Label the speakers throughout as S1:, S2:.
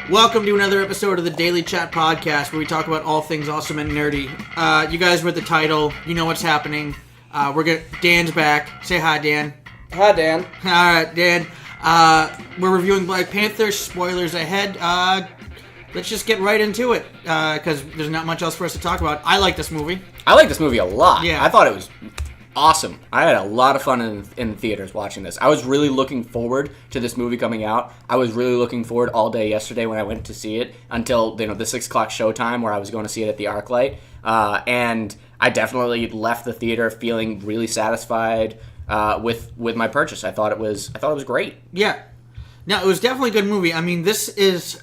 S1: Welcome to another episode of the Daily Chat Podcast, where we talk about all things awesome and nerdy. You guys read the title. You know what's happening. Dan's back. Say hi, Dan.
S2: Hi, Dan.
S1: All right, Dan. We're reviewing Black Panther. Spoilers ahead. Let's just get right into it, because there's not much else for us to talk about. I like this movie.
S2: I like this movie a lot.
S1: Yeah.
S2: I thought it was awesome. I had a lot of fun in the theaters watching this. I was really looking forward to this movie coming out. I was really looking forward all day yesterday when I went to see it until the 6 o'clock showtime where I was going to see it at the ArcLight. And I definitely left the theater feeling really satisfied with my purchase. I thought it was great.
S1: Yeah. No, it was definitely a good movie. I mean, this is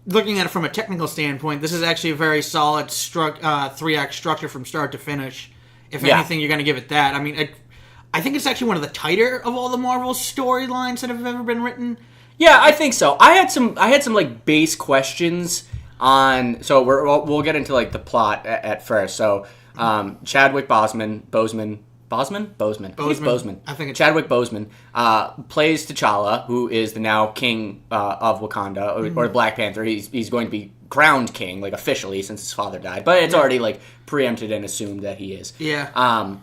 S1: looking at it from a technical standpoint, this is actually a very solid 3-act structure from start to finish. If anything, you're going to give it that. I mean, I think it's actually one of the tighter of all the Marvel storylines that have ever been written.
S2: Yeah, I think so. I had some like base questions on. So we'll get into like the plot at first. So Chadwick Boseman. I think it's
S1: Chadwick
S2: Boseman plays T'Challa, who is the now king of Wakanda, or Black Panther. He's going to be crowned king, like officially, since his father died. But it's already like preempted and assumed that he is.
S1: Yeah.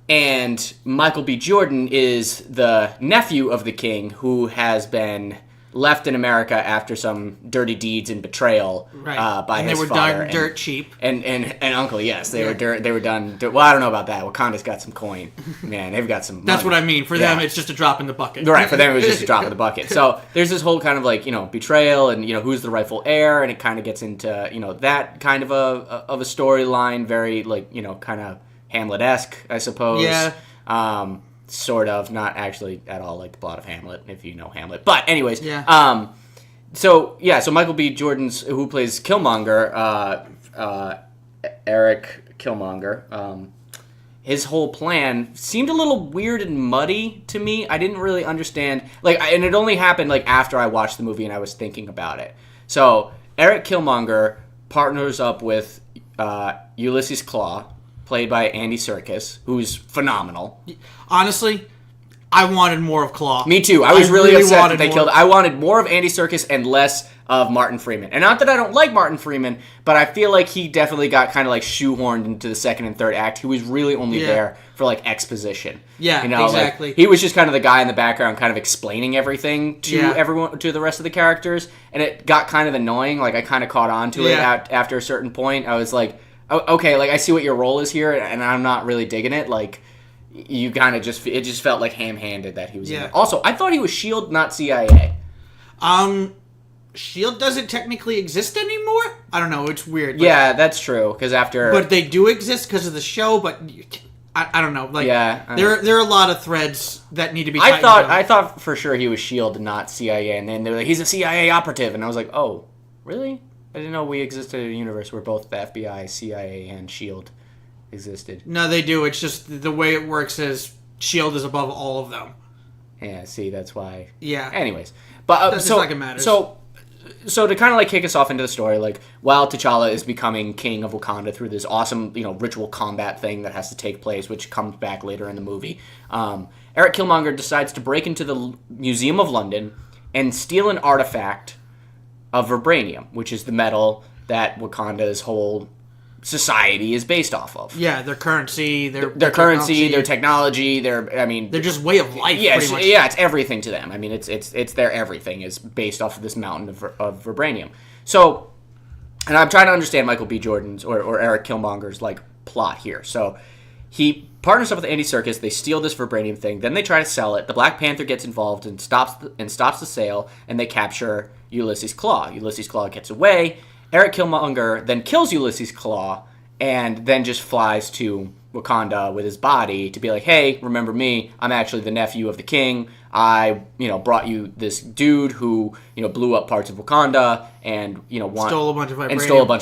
S2: And Michael B. Jordan is the nephew of the king, who has been left in America after some dirty deeds and betrayal by his father.
S1: They were done dirt cheap.
S2: And Uncle, yes, they were done. Well, I don't know about that. Wakanda's got some coin. Man, they've got some money.
S1: That's what I mean. For them, it's just a drop in the bucket.
S2: Right, for them, it was just a drop in the bucket. So there's this whole kind of like, betrayal and, who's the rightful heir, and it kind of gets into, that kind of a storyline, very, like, kind of Hamlet-esque, I suppose.
S1: Yeah.
S2: Sort of, not actually at all like the plot of Hamlet, if you know Hamlet. But anyways, So Michael B. Jordan's, who plays Killmonger, Eric Killmonger, his whole plan seemed a little weird and muddy to me. I didn't really understand, and it only happened after I watched the movie and I was thinking about it. So Eric Killmonger partners up with Ulysses Claw, played by Andy Serkis, who's phenomenal.
S1: Honestly, I wanted more of Claw.
S2: Me too. I was really upset that they killed him. I wanted more of Andy Serkis and less of Martin Freeman. And not that I don't like Martin Freeman, but I feel like he definitely got kind of shoehorned into the second and third act. He was really only there for exposition.
S1: Yeah, exactly.
S2: He was just kind of the guy in the background kind of explaining everything to everyone, to the rest of the characters. And it got kind of annoying. I kind of caught on to it after a certain point. I was like, okay, I see what your role is here, and I'm not really digging it. You kind of it just felt ham-handed that he was in it. Also, I thought he was S.H.I.E.L.D., not CIA.
S1: S.H.I.E.L.D. doesn't technically exist anymore? I don't know, it's weird.
S2: Yeah, that's true, because after...
S1: But they do exist because of the show, but... I don't know. There are a lot of threads that need to be tightened up.
S2: I thought for sure he was S.H.I.E.L.D. and not CIA, and then they were like, he's a CIA operative, and I was like, oh, really? I didn't know we existed in a universe where both the FBI, CIA, and S.H.I.E.L.D. existed.
S1: No, they do. It's just the way it works is S.H.I.E.L.D. is above all of them.
S2: Yeah, see, that's why.
S1: Yeah.
S2: Anyways. But
S1: it's like it matters.
S2: So to kind of kick us off into the story, while T'Challa is becoming king of Wakanda through this awesome, ritual combat thing that has to take place, which comes back later in the movie, Eric Killmonger decides to break into the Museum of London and steal an artifact of vibranium, which is the metal that Wakanda's whole society is based off of.
S1: Yeah, their currency, their
S2: technology, their
S1: just way of life.
S2: Yeah,
S1: pretty much.
S2: It's everything to them. It's their everything is based off of this mountain of vibranium. So, and I'm trying to understand Michael B. Jordan's or Eric Killmonger's plot here. So, he partners up with Andy Serkis. They steal this vibranium thing. Then they try to sell it. The Black Panther gets involved and stops the sale, and they capture Ulysses Claw. Ulysses Claw gets away. Eric Killmonger then kills Ulysses Claw and then just flies to Wakanda with his body to be like, hey, remember me? I'm actually the nephew of the king. I, brought you this dude who, blew up parts of Wakanda and,
S1: stole a bunch of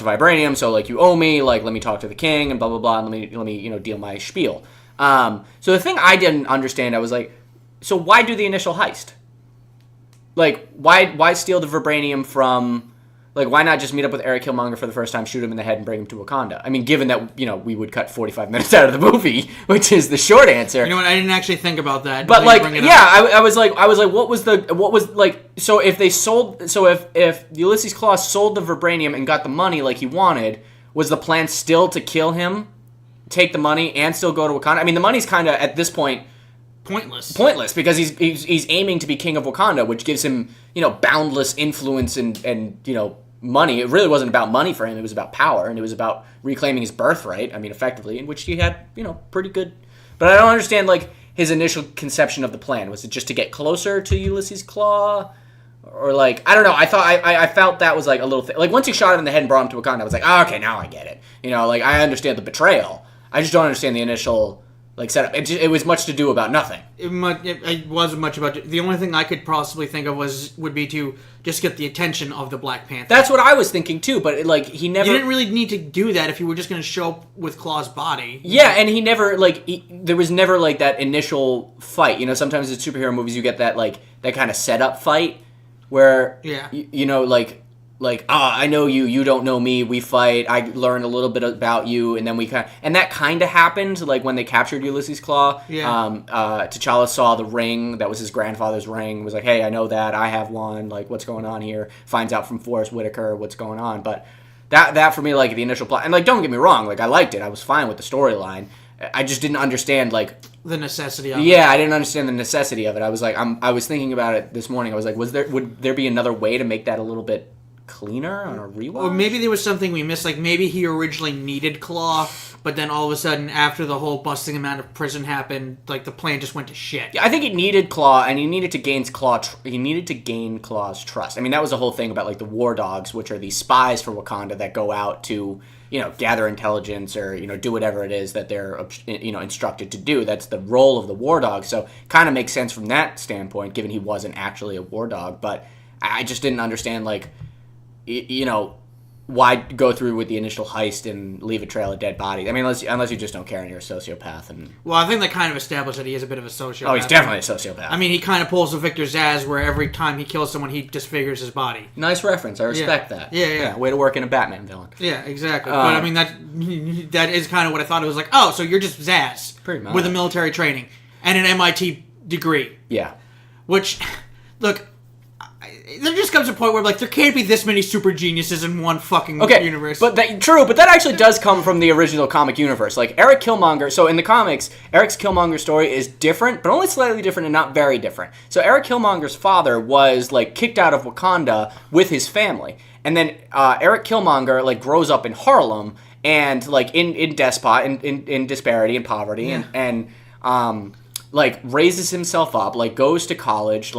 S2: vibranium. So, you owe me. Let me talk to the king and blah, blah, blah. And let me deal my spiel. So the thing I didn't understand, I was like, So why do the initial heist? Like, why steal the vibranium from... Like, why not just meet up with Eric Killmonger for the first time, shoot him in the head, and bring him to Wakanda? I mean, given that, we would cut 45 minutes out of the movie, which is the short answer.
S1: You know what? I didn't actually think about that.
S2: But, like, yeah, I was like, what was, like, so if they sold... So if Ulysses Klaue sold the vibranium and got the money like he wanted, was the plan still to kill him, take the money, and still go to Wakanda? I mean, the money's kind of, at this point... Pointless, because he's aiming to be king of Wakanda, which gives him, boundless influence and money. It really wasn't about money for him. It was about power, and it was about reclaiming his birthright, I mean, effectively, in which he had, pretty good... But I don't understand, like, his initial conception of the plan. Was it just to get closer to Ulysses Klaue? Or, like, I don't know. I felt that was, like, a little thing. Like, once he shot him in the head and brought him to Wakanda, I was like, oh, okay, now I get it. Like, I understand the betrayal. I just don't understand the initial... Like, setup. It was much to do about nothing.
S1: It wasn't much about... The only thing I could possibly think of would be to just get the attention of the Black Panther.
S2: That's what I was thinking, too, but, he never...
S1: You didn't really need to do that if you were just going to show up with Klaue's body.
S2: Yeah, and he never, there was never, that initial fight. Sometimes in superhero movies you get that, that kind of setup fight where,
S1: yeah.
S2: I know you, you don't know me, we fight, I learn a little bit about you, and then and that kind of happened, when they captured Ulysses Klaue.
S1: Yeah.
S2: T'Challa saw the ring, that was his grandfather's ring, was like, hey, I know that, I have one, what's going on here, finds out from Forrest Whitaker what's going on, but that for me, the initial plot, and, don't get me wrong, I liked it, I was fine with the storyline, I just didn't understand,
S1: the necessity of it.
S2: Yeah, I didn't understand the necessity of it. I was I was thinking about it this morning, I was like, would there be another way to make that a little bit cleaner on a rewatch?
S1: Or maybe there was something we missed. Maybe he originally needed Klaue, but then all of a sudden, after the whole busting him out of prison happened, the plan just went to shit.
S2: Yeah, I think it needed Klaue, and he needed to gain Klaue's trust. I mean, that was the whole thing about the war dogs, which are these spies for Wakanda that go out to gather intelligence or do whatever it is that they're instructed to do. That's the role of the war dog. So, kind of makes sense from that standpoint, given he wasn't actually a war dog. But I just didn't understand why go through with the initial heist and leave a trail of dead bodies? I mean, unless you just don't care and you're a sociopath.
S1: Well, I think that kind of established that he is a bit of a sociopath.
S2: Oh, he's definitely a sociopath.
S1: I mean, he kind of pulls a Victor Zsasz where every time he kills someone, he disfigures his body.
S2: Nice reference. I respect that.
S1: Yeah.
S2: Way to work in a Batman villain.
S1: Yeah, exactly. But I mean, that is kind of what I thought. It was so you're just Zsasz.
S2: Pretty much.
S1: With a military training and an MIT degree.
S2: Yeah.
S1: Which, look... There just comes a point where, there can't be this many super geniuses in one fucking universe.
S2: But that actually does come from the original comic universe. Eric Killmonger, so in the comics, Eric's Killmonger story is different, but only slightly different and not very different. So Eric Killmonger's father was, kicked out of Wakanda with his family. And then Eric Killmonger, grows up in Harlem and, in disparity and poverty and raises himself up, goes to college,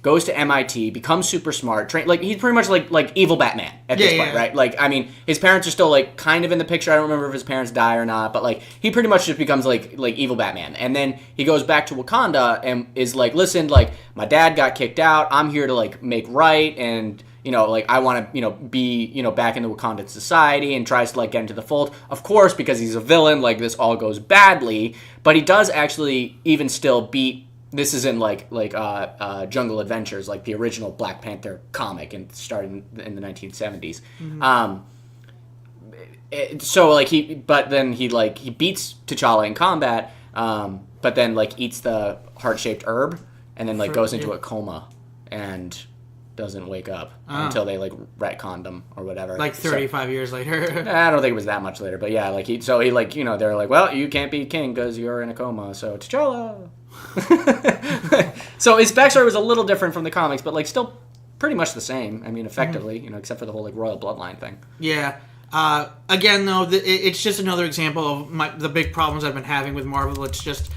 S2: goes to MIT, becomes super smart, he's pretty much like evil Batman at this point, right? I mean, his parents are still kind of in the picture. I don't remember if his parents die or not, but he pretty much just becomes like evil Batman. And then he goes back to Wakanda and is listen, my dad got kicked out. I'm here to make right, and I want to be back in the Wakandan society, and tries to get into the fold. Of course, because he's a villain, this all goes badly. But he does actually even still beat. This is in Jungle Adventures, the original Black Panther comic, and started in the 1970s. Mm-hmm. But then he beats T'Challa in combat, but then eats the heart-shaped herb, and then goes into a coma and doesn't wake up until they retconned him or whatever.
S1: 35 years later.
S2: I don't think it was that much later, but yeah, they're well, you can't be king because you're in a coma, so T'Challa. So his backstory was a little different from the comics, but still pretty much the same. I mean, effectively, except for the whole royal bloodline thing.
S1: Yeah. Again, though, it's just another example of the big problems I've been having with Marvel. It's just,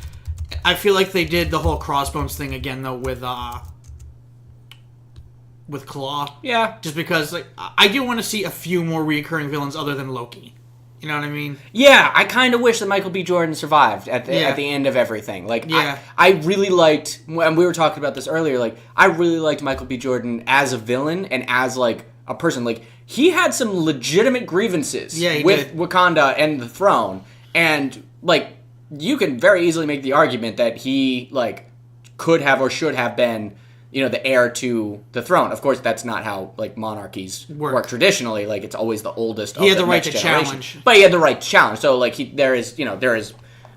S1: I feel like they did the whole Crossbones thing again, though, with Klaue.
S2: Yeah.
S1: Just because, I do want to see a few more recurring villains other than Loki. You know what I mean?
S2: Yeah, I kind of wish that Michael B. Jordan survived at the end of everything. I really liked, and we were talking about this earlier, I really liked Michael B. Jordan as a villain and as, a person. He had some legitimate grievances with Wakanda and the throne. And, you can very easily make the argument that he, could have or should have been, the heir to the throne. Of course, that's not how like monarchies work traditionally. Like it's always the oldest.
S1: He had the right to challenge,
S2: but he had the right to challenge. So like there is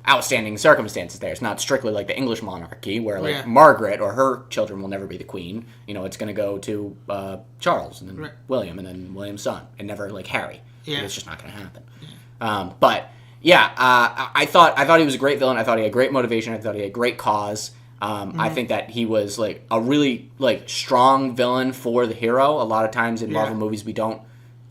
S2: outstanding circumstances there. It's not strictly like the English monarchy where like Margaret or her children will never be the queen. It's going to go to Charles and then William and then William's son and never like Harry. Yeah. It's just not going to happen. But yeah, I thought he was a great villain. I thought he had great motivation. I thought he had great cause. I think that he was like a really like strong villain for the hero. A lot of times in Marvel movies we don't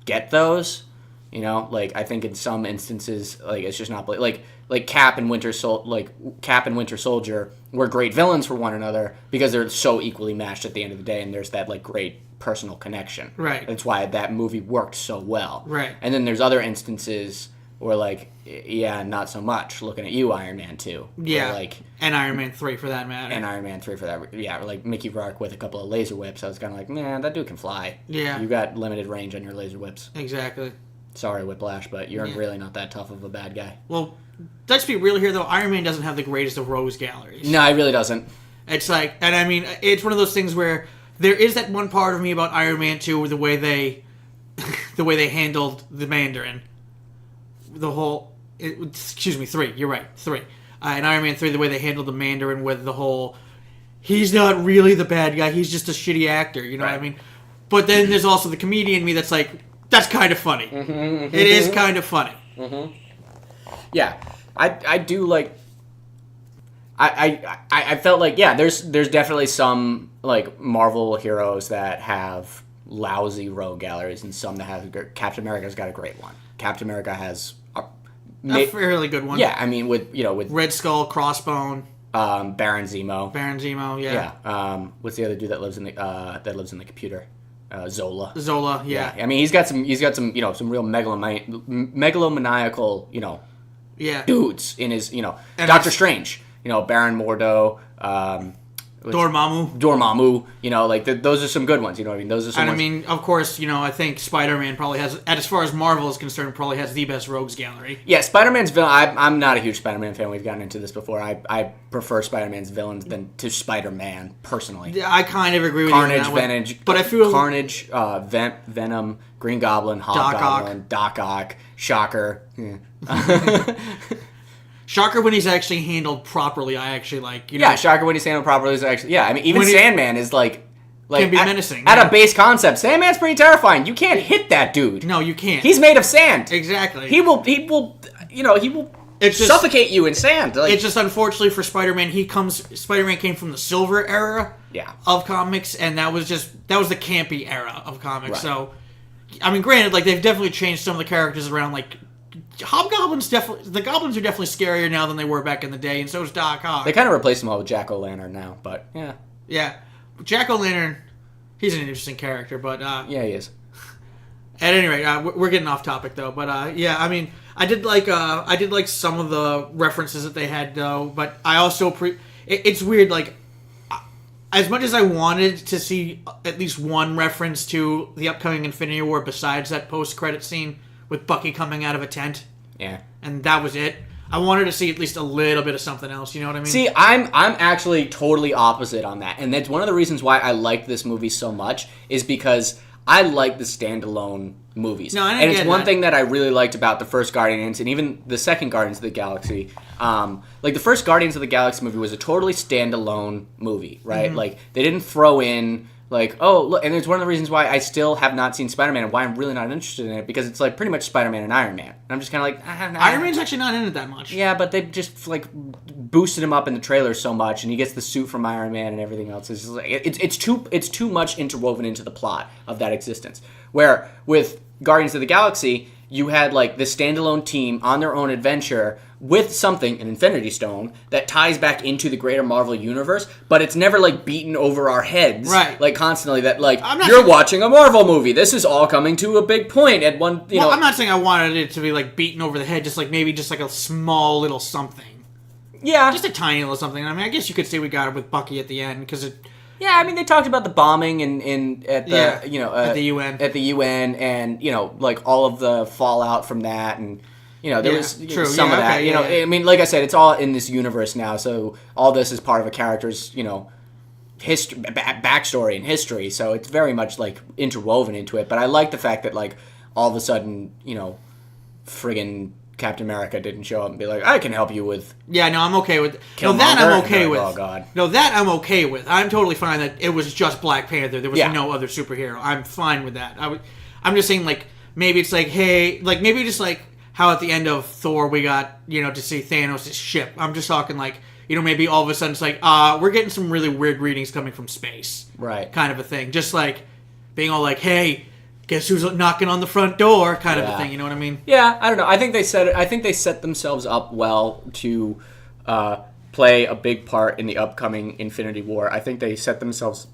S2: get those. Like I think in some instances like it's just not like Cap and Winter Soldier were great villains for one another because they're so equally matched at the end of the day, and there's that like great personal connection.
S1: Right.
S2: That's why that movie worked so well.
S1: Right.
S2: And then there's other instances where like not so much. Looking at you, Iron Man 2.
S1: Yeah. And Iron Man 3 for that matter.
S2: And Iron Man 3 for that. Yeah, or like Mickey Rourke with a couple of laser whips. I was kind of like, man, that dude can fly.
S1: Yeah.
S2: You got limited range on your laser whips.
S1: Exactly.
S2: Sorry, Whiplash, but you're really not that tough of a bad guy.
S1: Well, let's be real here, though. Iron Man doesn't have the greatest of rogues galleries.
S2: No, he really doesn't.
S1: It's like, and I mean, it's one of those things where there is that one part of me about Iron Man 2, the way they handled the Mandarin. Excuse me, 3. You're right, 3. In Iron Man 3, the way they handled the Mandarin with the whole, he's not really the bad guy, he's just a shitty actor, you know what I mean? But then there's also the comedian in me that's like, that's kind of funny. It is kind of funny.
S2: Yeah, I do like. I felt like there's definitely some like Marvel heroes that have lousy rogue galleries and some that have. Captain America's got a great one. Captain America has
S1: a fairly good one.
S2: Yeah, I mean with
S1: Red Skull, Crossbone,
S2: Baron Zemo.
S1: Yeah.
S2: What's the other dude that lives in the computer? Zola,
S1: yeah.
S2: I mean, he's got some, some real megalomaniacal, dudes in his, Doctor Strange, Baron Mordo,
S1: Dormammu,
S2: those are some good ones, you know what I mean? Those are some
S1: and
S2: ones.
S1: I mean, of course, I think Spider-Man probably has, as far as Marvel is concerned, probably has the best rogues gallery.
S2: Yeah, Spider-Man's villain, I'm not a huge Spider-Man fan. We've gotten into this before. I prefer Spider-Man's villains than to Spider-Man, personally.
S1: Yeah, I kind of agree with
S2: Carnage,
S1: you on that
S2: Carnage,
S1: one. But I feel
S2: Carnage, Venom, Green Goblin, Hobgoblin, Doc Ock, Shocker. Yeah.
S1: Shocker when he's actually handled properly, I actually like.
S2: Shocker when he's handled properly is actually I mean, even Sandman is like
S1: can be menacing.
S2: At a base concept, Sandman's pretty terrifying. You can't hit that dude.
S1: No, you can't.
S2: He's made of sand.
S1: Exactly.
S2: He will suffocate you in sand.
S1: It's just unfortunately for Spider-Man, Spider-Man came from the Silver era of comics, and that was the campy era of comics. Right. So, I mean, granted, like they've definitely changed some of the characters around, like. The goblins are definitely scarier now than they were back in the day, and so is Doc Ock.
S2: They kind of replaced them all with Jack-O-Lantern now, but yeah.
S1: Yeah. Jack-O-Lantern, he's an interesting character, but...
S2: yeah, he is.
S1: At any rate, we're getting off topic, though, but I mean, I did like some of the references that they had, though, but I also... It's weird, like, as much as I wanted to see at least one reference to the upcoming Infinity War besides that post-credit scene... with Bucky coming out of a tent.
S2: Yeah.
S1: And that was it. I wanted to see at least a little bit of something else, you know what I mean?
S2: See, I'm actually totally opposite on that. And that's one of the reasons why I liked this movie so much is because I like the standalone movies.
S1: No,
S2: and it's one thing that I really liked about the first Guardians and even the second Guardians of the Galaxy. Like the first Guardians of the Galaxy movie was a totally standalone movie, right? Mm-hmm. Like they didn't throw in like, oh, look, and it's one of the reasons why I still have not seen Spider-Man and why I'm really not interested in it, because it's like pretty much Spider-Man and Iron Man. And I'm just kind of like,
S1: Iron Man's actually not in it that much.
S2: Yeah, but they just like boosted him up in the trailer so much, and he gets the suit from Iron Man and everything else. It's just like, it's too much interwoven into the plot of that existence. Where with Guardians of the Galaxy, you had like this standalone team on their own adventure with something, an Infinity Stone, that ties back into the greater Marvel universe, but it's never like beaten over our heads,
S1: right?
S2: Like constantly that like you're watching a Marvel movie. This is all coming to a big point at one. Well,
S1: I'm not saying I wanted it to be like beaten over the head, just like maybe just like a small little something.
S2: Yeah,
S1: just a tiny little something. I mean, I guess you could say we got it with Bucky at the end because it.
S2: Yeah, I mean, they talked about the bombing at the
S1: at the UN
S2: and like all of the fallout from that, and there was
S1: true.
S2: some of that.
S1: Okay,
S2: I mean, like I said, it's all in this universe now, so all this is part of a character's, history, backstory and history, so it's very much like interwoven into it. But I like the fact that like all of a sudden, friggin' Captain America didn't show up and be like, I can help you with.
S1: Yeah, no, I'm okay with.
S2: Killmonger.
S1: No, that I'm okay with.
S2: Oh God.
S1: No, that I'm okay with. I'm totally fine that it was just Black Panther. There was no other superhero. I'm fine with that. I'm just saying, like, maybe it's like, hey, like maybe just like how at the end of Thor we got to see Thanos' ship. I'm just talking like. Maybe all of a sudden it's like, we're getting some really weird readings coming from space. Right. Kind of a thing. Just like being all like, hey, guess who's knocking on the front door kind of a thing. You know what I mean?
S2: Yeah, I don't know. I think they set themselves up well to play a big part in the upcoming Infinity War. I think they set themselves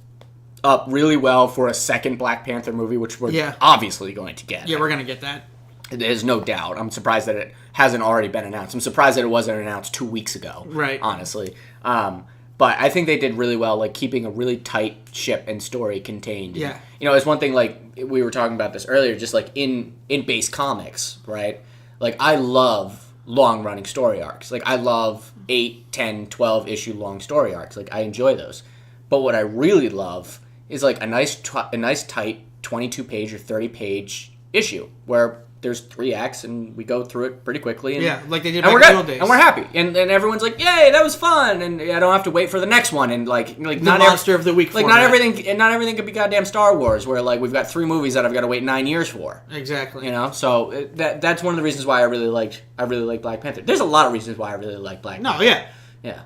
S2: up really well for a second Black Panther movie, which we're obviously going to get.
S1: Yeah, we're going to get that.
S2: There's no doubt. I'm surprised that it hasn't already been announced. I'm surprised that it wasn't announced 2 weeks ago.
S1: Right.
S2: Honestly. But I think they did really well, like keeping a really tight ship and story contained.
S1: Yeah.
S2: It's one thing, like we were talking about this earlier, just like in base comics, right? Like I love long running story arcs. Like I love 8, 10, 12 issue long story arcs. Like I enjoy those. But what I really love is like a nice tight 22 page or 30 page issue where there's 3 acts and we go through it pretty quickly. And,
S1: like they did
S2: back
S1: in the old days.
S2: And we're happy. And everyone's like, yay, that was fun. And I don't have to wait for the next one. And like
S1: the monster of the week.
S2: Like not everything could be goddamn Star Wars where like we've got 3 movies that I've got to wait 9 years for.
S1: Exactly.
S2: So that's one of the reasons why I really like Black Panther. There's a lot of reasons why I really like Black Panther.
S1: Yeah.
S2: Yeah.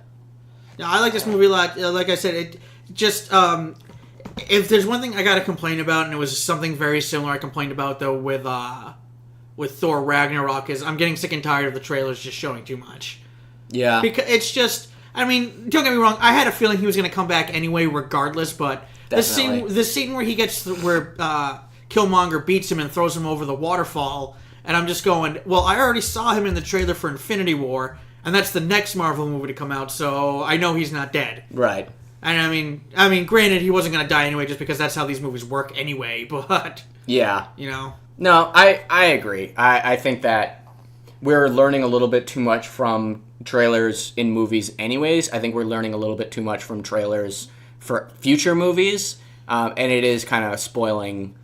S1: No, I like this movie a lot. Like I said, it just if there's one thing I got to complain about, and it was something very similar I complained about though with Thor Ragnarok, is I'm getting sick and tired of the trailers just showing too much. Yeah. Because it's just, I mean, don't get me wrong, I had a feeling he was going to come back anyway regardless, but the scene where he gets, where Killmonger beats him and throws him over the waterfall, and I'm just going, well, I already saw him in the trailer for Infinity War, and that's the next Marvel movie to come out, so I know he's not dead. Right. And I mean, granted, he wasn't going to die anyway, just because that's how these movies work anyway, but... Yeah.
S2: No, I agree. I think that we're learning a little bit too much from trailers in movies anyways. I think we're learning a little bit too much from trailers for future movies, and it is kind of spoiling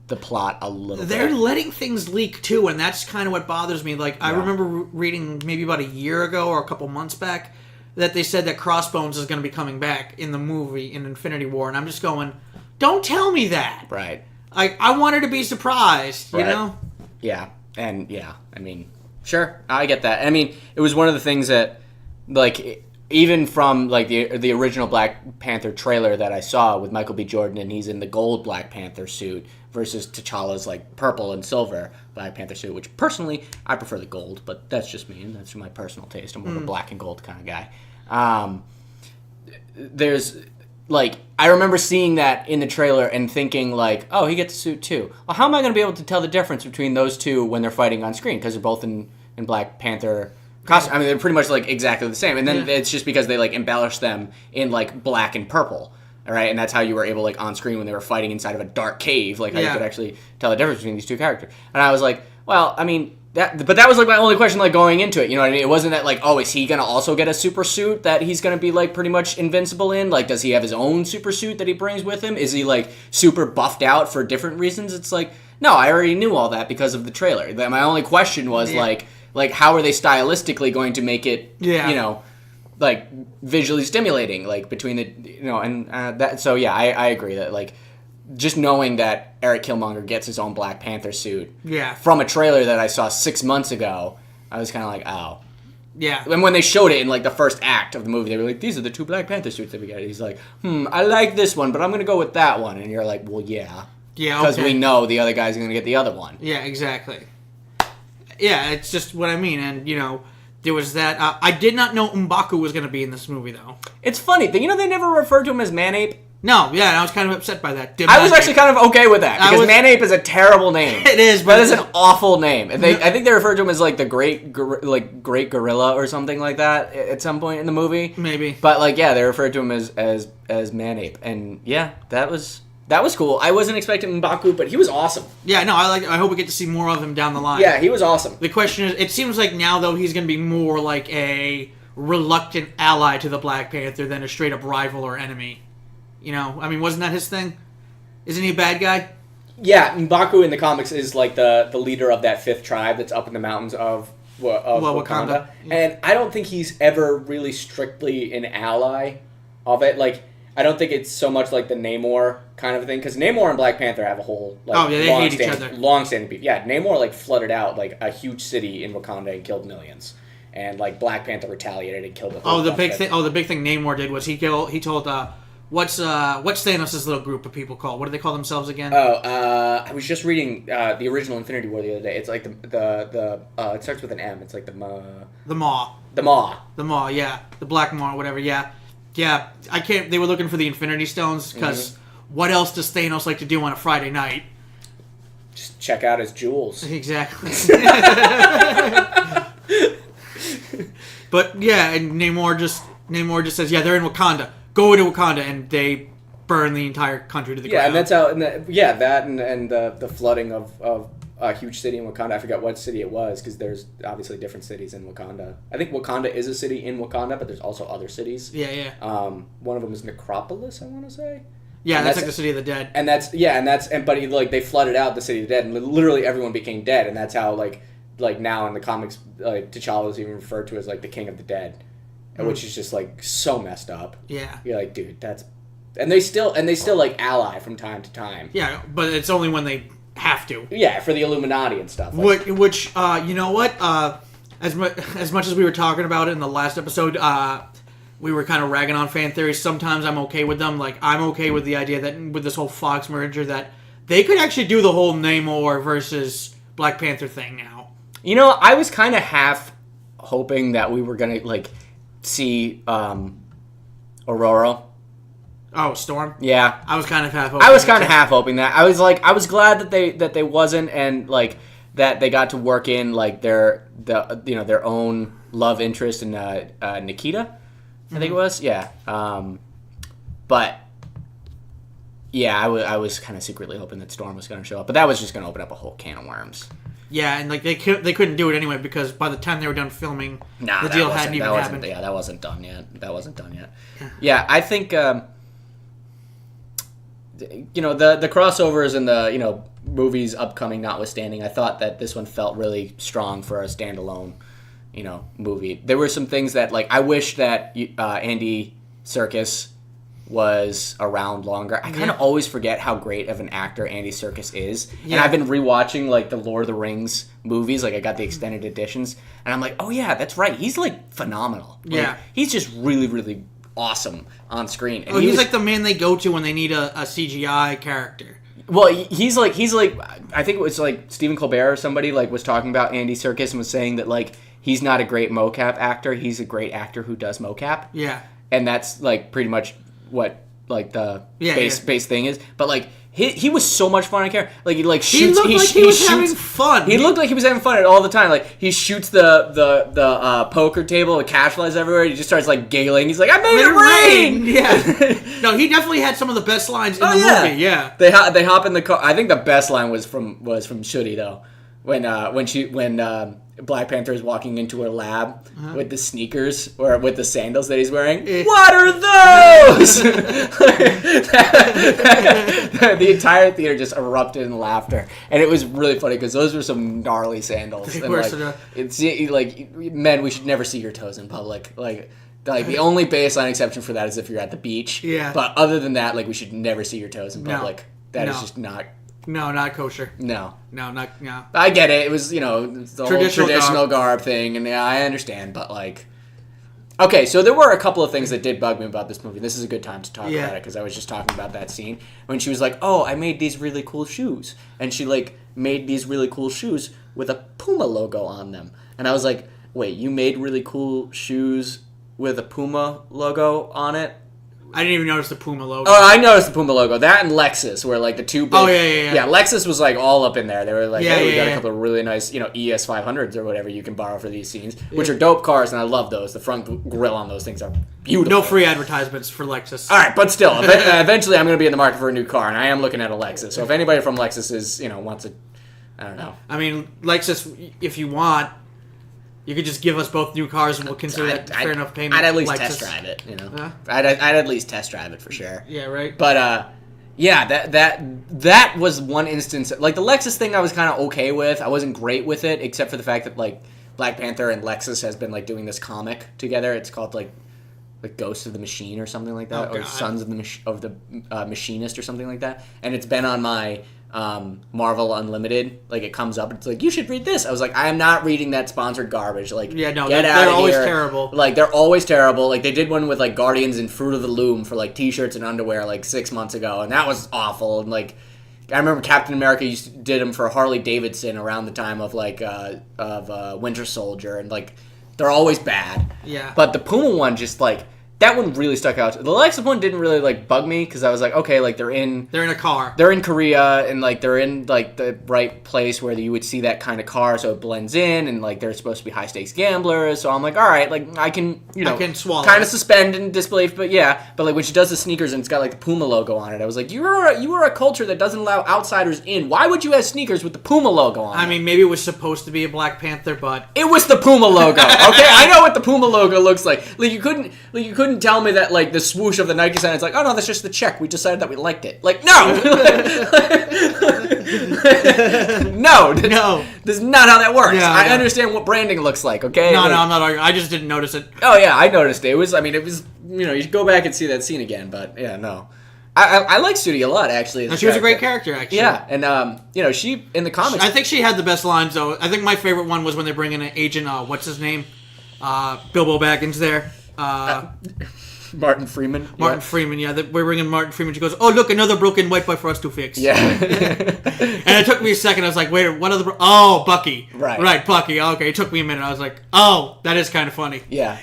S2: the plot a little bit.
S1: They're letting things leak too, and that's kind of what bothers me. Like, I remember reading maybe about a year ago or a couple months back that they said that Crossbones is going to be coming back in the movie in Infinity War, and I'm just going, don't tell me that. Right. I wanted to be surprised, you know?
S2: Yeah, and I mean, sure, I get that. I mean, it was one of the things that, like, even from, like, the original Black Panther trailer that I saw with Michael B. Jordan, and he's in the gold Black Panther suit versus T'Challa's, like, purple and silver Black Panther suit, which, personally, I prefer the gold, but that's just me, and that's my personal taste. I'm more of a black and gold kind of guy. There's... Like, I remember seeing that in the trailer and thinking, like, oh, he gets a suit too. Well, how am I going to be able to tell the difference between those two when they're fighting on screen? Because they're both in Black Panther costume. I mean, they're pretty much, like, exactly the same. And then it's just because they, like, embellish them in, like, black and purple. All right? And that's how you were able, like, on screen when they were fighting inside of a dark cave, like, how you could actually tell the difference between these two characters. And I was like, well, I mean... But that was, like, my only question, like, going into it, you know what I mean? It wasn't that, like, oh, is he going to also get a super suit that he's going to be, like, pretty much invincible in? Like, does he have his own super suit that he brings with him? Is he, like, super buffed out for different reasons? It's like, no, I already knew all that because of the trailer. My only question was, like, how are they stylistically going to make it, you know, like, visually stimulating, like, between the, you know, and that, so, yeah, I agree that, like, just knowing that Eric Killmonger gets his own Black Panther suit from a trailer that I saw 6 months ago, I was kind of like, oh. Yeah. And when they showed it in, like, the first act of the movie, they were like, these are the 2 Black Panther suits that we got. He's like, I like this one, but I'm going to go with that one. And you're like, well, yeah. Yeah, because we know the other guy's going to get the other one.
S1: Yeah, exactly. Yeah, it's just what I mean. And, you know, there was that. I did not know M'Baku was going to be in this movie, though.
S2: It's funny. You know, they never referred to him as Manape.
S1: No, yeah, and I was kind of upset by that.
S2: I was actually kind of okay with that, because Manape is a terrible name.
S1: It is, but
S2: that is an awful name. And I think they referred to him as, like, the great gorilla or something like that at some point in the movie.
S1: Maybe.
S2: But, like, yeah, they referred to him as Manape. And, yeah, that was That was cool. I wasn't expecting M'Baku, but he was awesome.
S1: Yeah, no, I hope we get to see more of him down the line.
S2: Yeah, he was awesome.
S1: The question is, it seems like now, though, he's going to be more like a reluctant ally to the Black Panther than a straight-up rival or enemy. You know, I mean, wasn't that his thing? Isn't he a bad guy?
S2: Yeah, M'Baku in the comics is like the leader of that 5th tribe that's up in the mountains of Wakanda.
S1: Yeah.
S2: And I don't think he's ever really strictly an ally of it. Like, I don't think it's so much like the Namor kind of thing, because Namor and Black Panther have a whole
S1: they hate each other.
S2: Long-standing beef. Yeah, Namor like flooded out like a huge city in Wakanda and killed millions, and like Black Panther retaliated and killed the whole.
S1: The big thing Namor did was he told what's Thanos' little group of people called? What do they call themselves again?
S2: I was just reading the original Infinity War the other day. It's like the it starts with an M. It's like the Maw.
S1: The Maw.
S2: The
S1: Maw, yeah. The Black Maw, whatever, yeah. Yeah, I can't. They were looking for the Infinity Stones because what else does Thanos like to do on a Friday night?
S2: Just check out his jewels.
S1: Exactly. But yeah, and Namor just says, yeah, they're in Wakanda. Go into Wakanda, and they burn the entire country to the ground.
S2: Yeah, and that's how. And the flooding of a huge city in Wakanda. I forgot what city it was, because there's obviously different cities in Wakanda. I think Wakanda is a city in Wakanda, but there's also other cities.
S1: Yeah.
S2: One of them is Necropolis, I want to say.
S1: Yeah, that's like the City of the Dead.
S2: But they flooded out the City of the Dead, and literally everyone became dead, and that's how like now in the comics, like T'Challa is even referred to as like the King of the Dead, which is just like so messed up.
S1: Yeah,
S2: you're like, dude, that's, and they still like ally from time to time.
S1: Yeah, but it's only when they have to.
S2: Yeah, for the Illuminati and stuff.
S1: Which you know what? As much as we were talking about it in the last episode, we were kind of ragging on fan theories. Sometimes I'm okay with them. Like, I'm okay with the idea that with this whole Fox merger that they could actually do the whole Namor versus Black Panther thing now.
S2: You know, I was kind of half hoping that we were gonna like see Aurora.
S1: Oh, Storm?
S2: Yeah.
S1: I was kind of half
S2: hoping that. I was glad that they wasn't, and like that they got to work in like their own love interest in Nikita. I think it was. Yeah. But yeah, I was kind of secretly hoping that Storm was going to show up, but that was just going to open up a whole can of worms.
S1: Yeah, and like they couldn't do it anyway because by the time they were done filming, the deal hadn't even happened.
S2: Yeah, that wasn't done yet. Yeah, I think the crossovers and the movies upcoming notwithstanding, I thought that this one felt really strong for a standalone movie. There were some things that like I wish that Andy Serkis was around longer. I kind of always forget how great of an actor Andy Serkis is. Yeah. And I've been rewatching like the Lord of the Rings movies. Like I got the extended editions, and I'm like, oh yeah, that's right. He's like phenomenal.
S1: Yeah,
S2: like, he's just really, really awesome on screen. And
S1: he's like the man they go to when they need a CGI character.
S2: Well, he's like I think it was like Stephen Colbert or somebody like was talking about Andy Serkis and was saying that like he's not a great mocap actor. He's a great actor who does mocap.
S1: Yeah,
S2: and that's like pretty much what like the base thing is. But like he was so much fun on camera. Like he like shoots.
S1: He looked like he was having fun.
S2: He looked like he was having fun all the time. Like he shoots the poker table with cash flies everywhere. He just starts like giggling. He's like, "I made it rain!"
S1: Yeah. No, he definitely had some of the best lines in the movie. Yeah.
S2: They hop in the car. I think the best line was from Shuri though, when Black Panther is walking into her lab with the sneakers or with the sandals that he's wearing. What are those? The entire theater just erupted in laughter, and it was really funny because those were some gnarly sandals. And it's like, men, we should never see your toes in public. Like the only baseline exception for that is if you're at the beach.
S1: Yeah.
S2: But other than that, like we should never see your toes in public. That is just not.
S1: No, not kosher.
S2: No.
S1: I
S2: get it. It was, the whole traditional garb thing, and yeah, I understand, but like... Okay, so there were a couple of things that did bug me about this movie. This is a good time to talk about it, because I was just talking about that scene when she was like, oh, I made these really cool shoes. And she, like, made these really cool shoes with a Puma logo on them. And I was like, wait, you made really cool shoes with a Puma logo on it?
S1: I didn't even notice the Puma logo.
S2: Oh, I noticed the Puma logo. That and Lexus were like the two big...
S1: Oh, yeah.
S2: Yeah, Lexus was like all up in there. They were like,
S1: Yeah,
S2: hey, we got
S1: yeah.
S2: a couple of really nice, ES 500s or whatever you can borrow for these scenes, which are dope cars, and I love those. The front grille on those things are beautiful.
S1: No free advertisements for Lexus.
S2: All right, but still, eventually I'm going to be in the market for a new car, and I am looking at a Lexus. So if anybody from Lexus is, wants a... I don't know.
S1: I mean, Lexus, if you want... You could just give us both new cars, and we'll consider that fair enough payment.
S2: I'd at least
S1: Lexus.
S2: test drive it, I'd at least test drive it for sure.
S1: Yeah, right.
S2: But yeah, that was one instance. Like the Lexus thing, I was kind of okay with. I wasn't great with it, except for the fact that like Black Panther and Lexus has been like doing this comic together. It's called like Ghosts of the Machine or something like that, or Sons of the Machinist or something like that. And it's been on my Marvel Unlimited. Like it comes up, and it's like, you should read this. I was like, I am not reading that sponsored garbage. Like,
S1: yeah, no,
S2: get
S1: they're
S2: out
S1: always
S2: here.
S1: terrible.
S2: Like they're always terrible. Like they did one with like Guardians and Fruit of the Loom for like T-shirts and underwear like 6 months ago, and that was awful. And like I remember Captain America did them for Harley Davidson around the time of like Winter Soldier, and like they're always bad.
S1: Yeah.
S2: But the Puma one just like. That one really stuck out. The Lexus one didn't really like bug me because I was like, okay, like they're in
S1: a car.
S2: They're in Korea, and like they're in like the right place where you would see that kind of car, so it blends in, and like they're supposed to be high stakes gamblers. So I'm like, all right, like I can
S1: I can swallow
S2: kind
S1: it.
S2: of suspend in disbelief, but yeah. But like when she does the sneakers and it's got like the Puma logo on it, I was like, you are a culture that doesn't allow outsiders in. Why would you have sneakers with the Puma logo on?
S1: I mean, maybe it was supposed to be a Black Panther, but
S2: it was the Puma logo. Okay, I know what the Puma logo looks like. Like you couldn't tell me that like the swoosh of the Nike sign. It's like, oh no, that's just the check. We decided that we liked it. Like no, no, that's not how that works.
S1: Yeah,
S2: I understand what branding looks like. Okay,
S1: no,
S2: like,
S1: I'm not arguing. I just didn't notice it.
S2: Oh yeah, I noticed it. It was you should go back and see that scene again. But yeah, no. I like Sudi a lot, actually.
S1: She was a great character, actually.
S2: Yeah, and she in the comics.
S1: I think she had the best lines, though. I think my favorite one was when they bring in an agent. What's his name? Bilbo Baggins there.
S2: Martin Freeman.
S1: Freeman, yeah. We're bringing Martin Freeman. She goes, "Oh, look, another broken white boy for us to fix."
S2: Yeah.
S1: And it took me a second. I was like, "Wait, what other? Oh, Bucky.
S2: Right,
S1: Bucky. Okay, it took me a minute. I was like, "Oh, that is kind of funny."
S2: Yeah.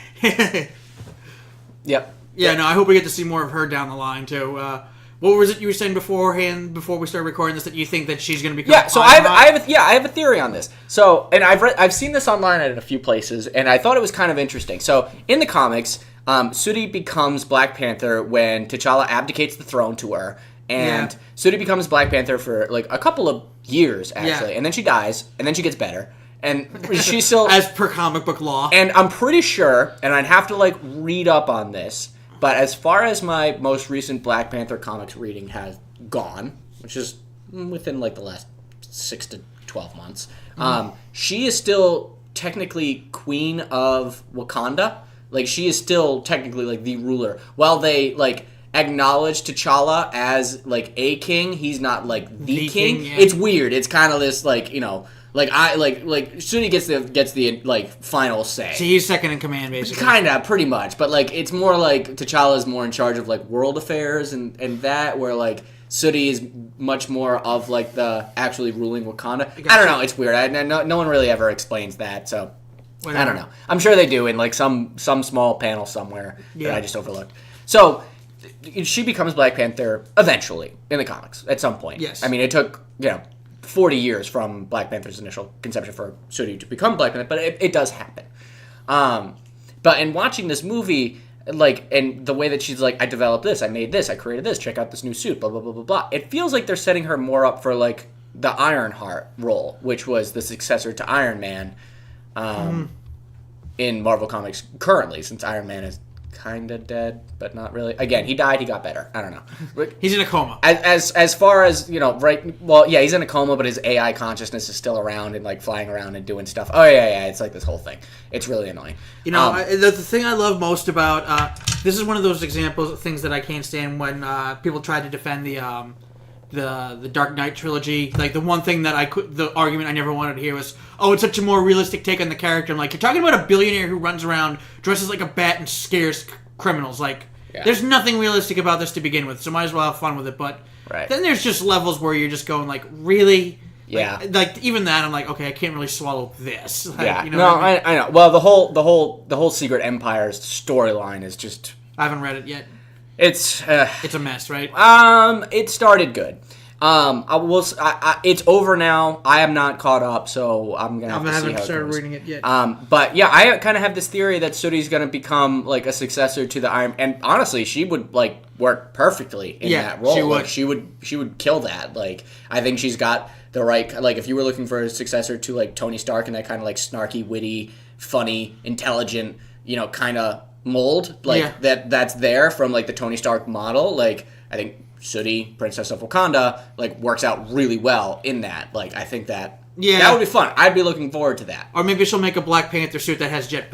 S2: Yep.
S1: Yeah, no, I hope we get to see more of her down the line too. What was it you were saying beforehand, before we started recording this, that you think that she's going to become?
S2: Yeah, so I have a theory on this. So, and I've seen this online at a few places, and I thought it was kind of interesting. So, in the comics, Sudi becomes Black Panther when T'Challa abdicates the throne to her, and Sudi becomes Black Panther for like a couple of years actually, and then she dies, and then she gets better. And she's still
S1: as per comic book law.
S2: And I'm pretty sure, and I'd have to like read up on this, but as far as my most recent Black Panther comics reading has gone, which is within like the last 6 to 12 months, she is still technically queen of Wakanda. Like she is still technically like the ruler. While they like acknowledge T'Challa as like a king, he's not like the king.
S1: Yeah.
S2: It's weird. It's kind of this like like Sudi gets the like final say.
S1: So he's second in command, basically.
S2: Kinda, pretty much, but like it's more like T'Challa is more in charge of like world affairs and that, where like Sudi is much more of like the actually ruling Wakanda. I don't know. It's weird. No one really ever explains that, so whatever. I don't know. I'm sure they do in like some small panel somewhere that I just overlooked. So she becomes Black Panther eventually in the comics at some point.
S1: Yes.
S2: I mean, it took 40 years from Black Panther's initial conception for Sudi to become Black Panther, but it does happen. But in watching this movie, like, and the way that she's like, I developed this, I made this, I created this, check out this new suit, blah, blah, blah, blah, blah. It feels like they're setting her more up for, like, the Ironheart role, which was the successor to Iron Man in Marvel Comics currently, since Iron Man is kind of dead, but not really. Again, he died, he got better. I don't know.
S1: He's in a coma.
S2: As far as, right, well, yeah, he's in a coma, but his AI consciousness is still around and, like, flying around and doing stuff. Oh, yeah, it's like this whole thing. It's really annoying.
S1: The thing I love most about, this is one of those examples of things that I can't stand when people try to defend the Dark Knight trilogy. Like, the one thing that the argument I never wanted to hear was, oh, it's such a more realistic take on the character. I'm like, you're talking about a billionaire who runs around, dresses like a bat, and scares criminals. Like, there's nothing realistic about this to begin with, so might as well have fun with it. But then there's just levels where you're just going, like, really?
S2: Yeah.
S1: Like even that, I'm like, okay, I can't really swallow this. Like,
S2: yeah.
S1: You know
S2: I know. Well, the whole Secret Empire's storyline is just...
S1: I haven't read it yet.
S2: It's
S1: a mess, right?
S2: It started good. It's over now. I am not caught up, so I'm gonna have to see how it goes. I haven't started reading it yet. But yeah, I kind of have this theory that Sooty's gonna become like a successor to the Iron. And honestly, she would like work perfectly in that role. She would. She would kill that. Like, I think she's got the right. Like, if you were looking for a successor to like Tony Stark and that kind of like snarky, witty, funny, intelligent, kind of mold, like that's there from like the Tony Stark model. Like, I think Sooty, Princess of Wakanda, like works out really well in that. Like, I think that would be fun. I'd be looking forward to that.
S1: Or maybe she'll make a Black Panther suit that has jet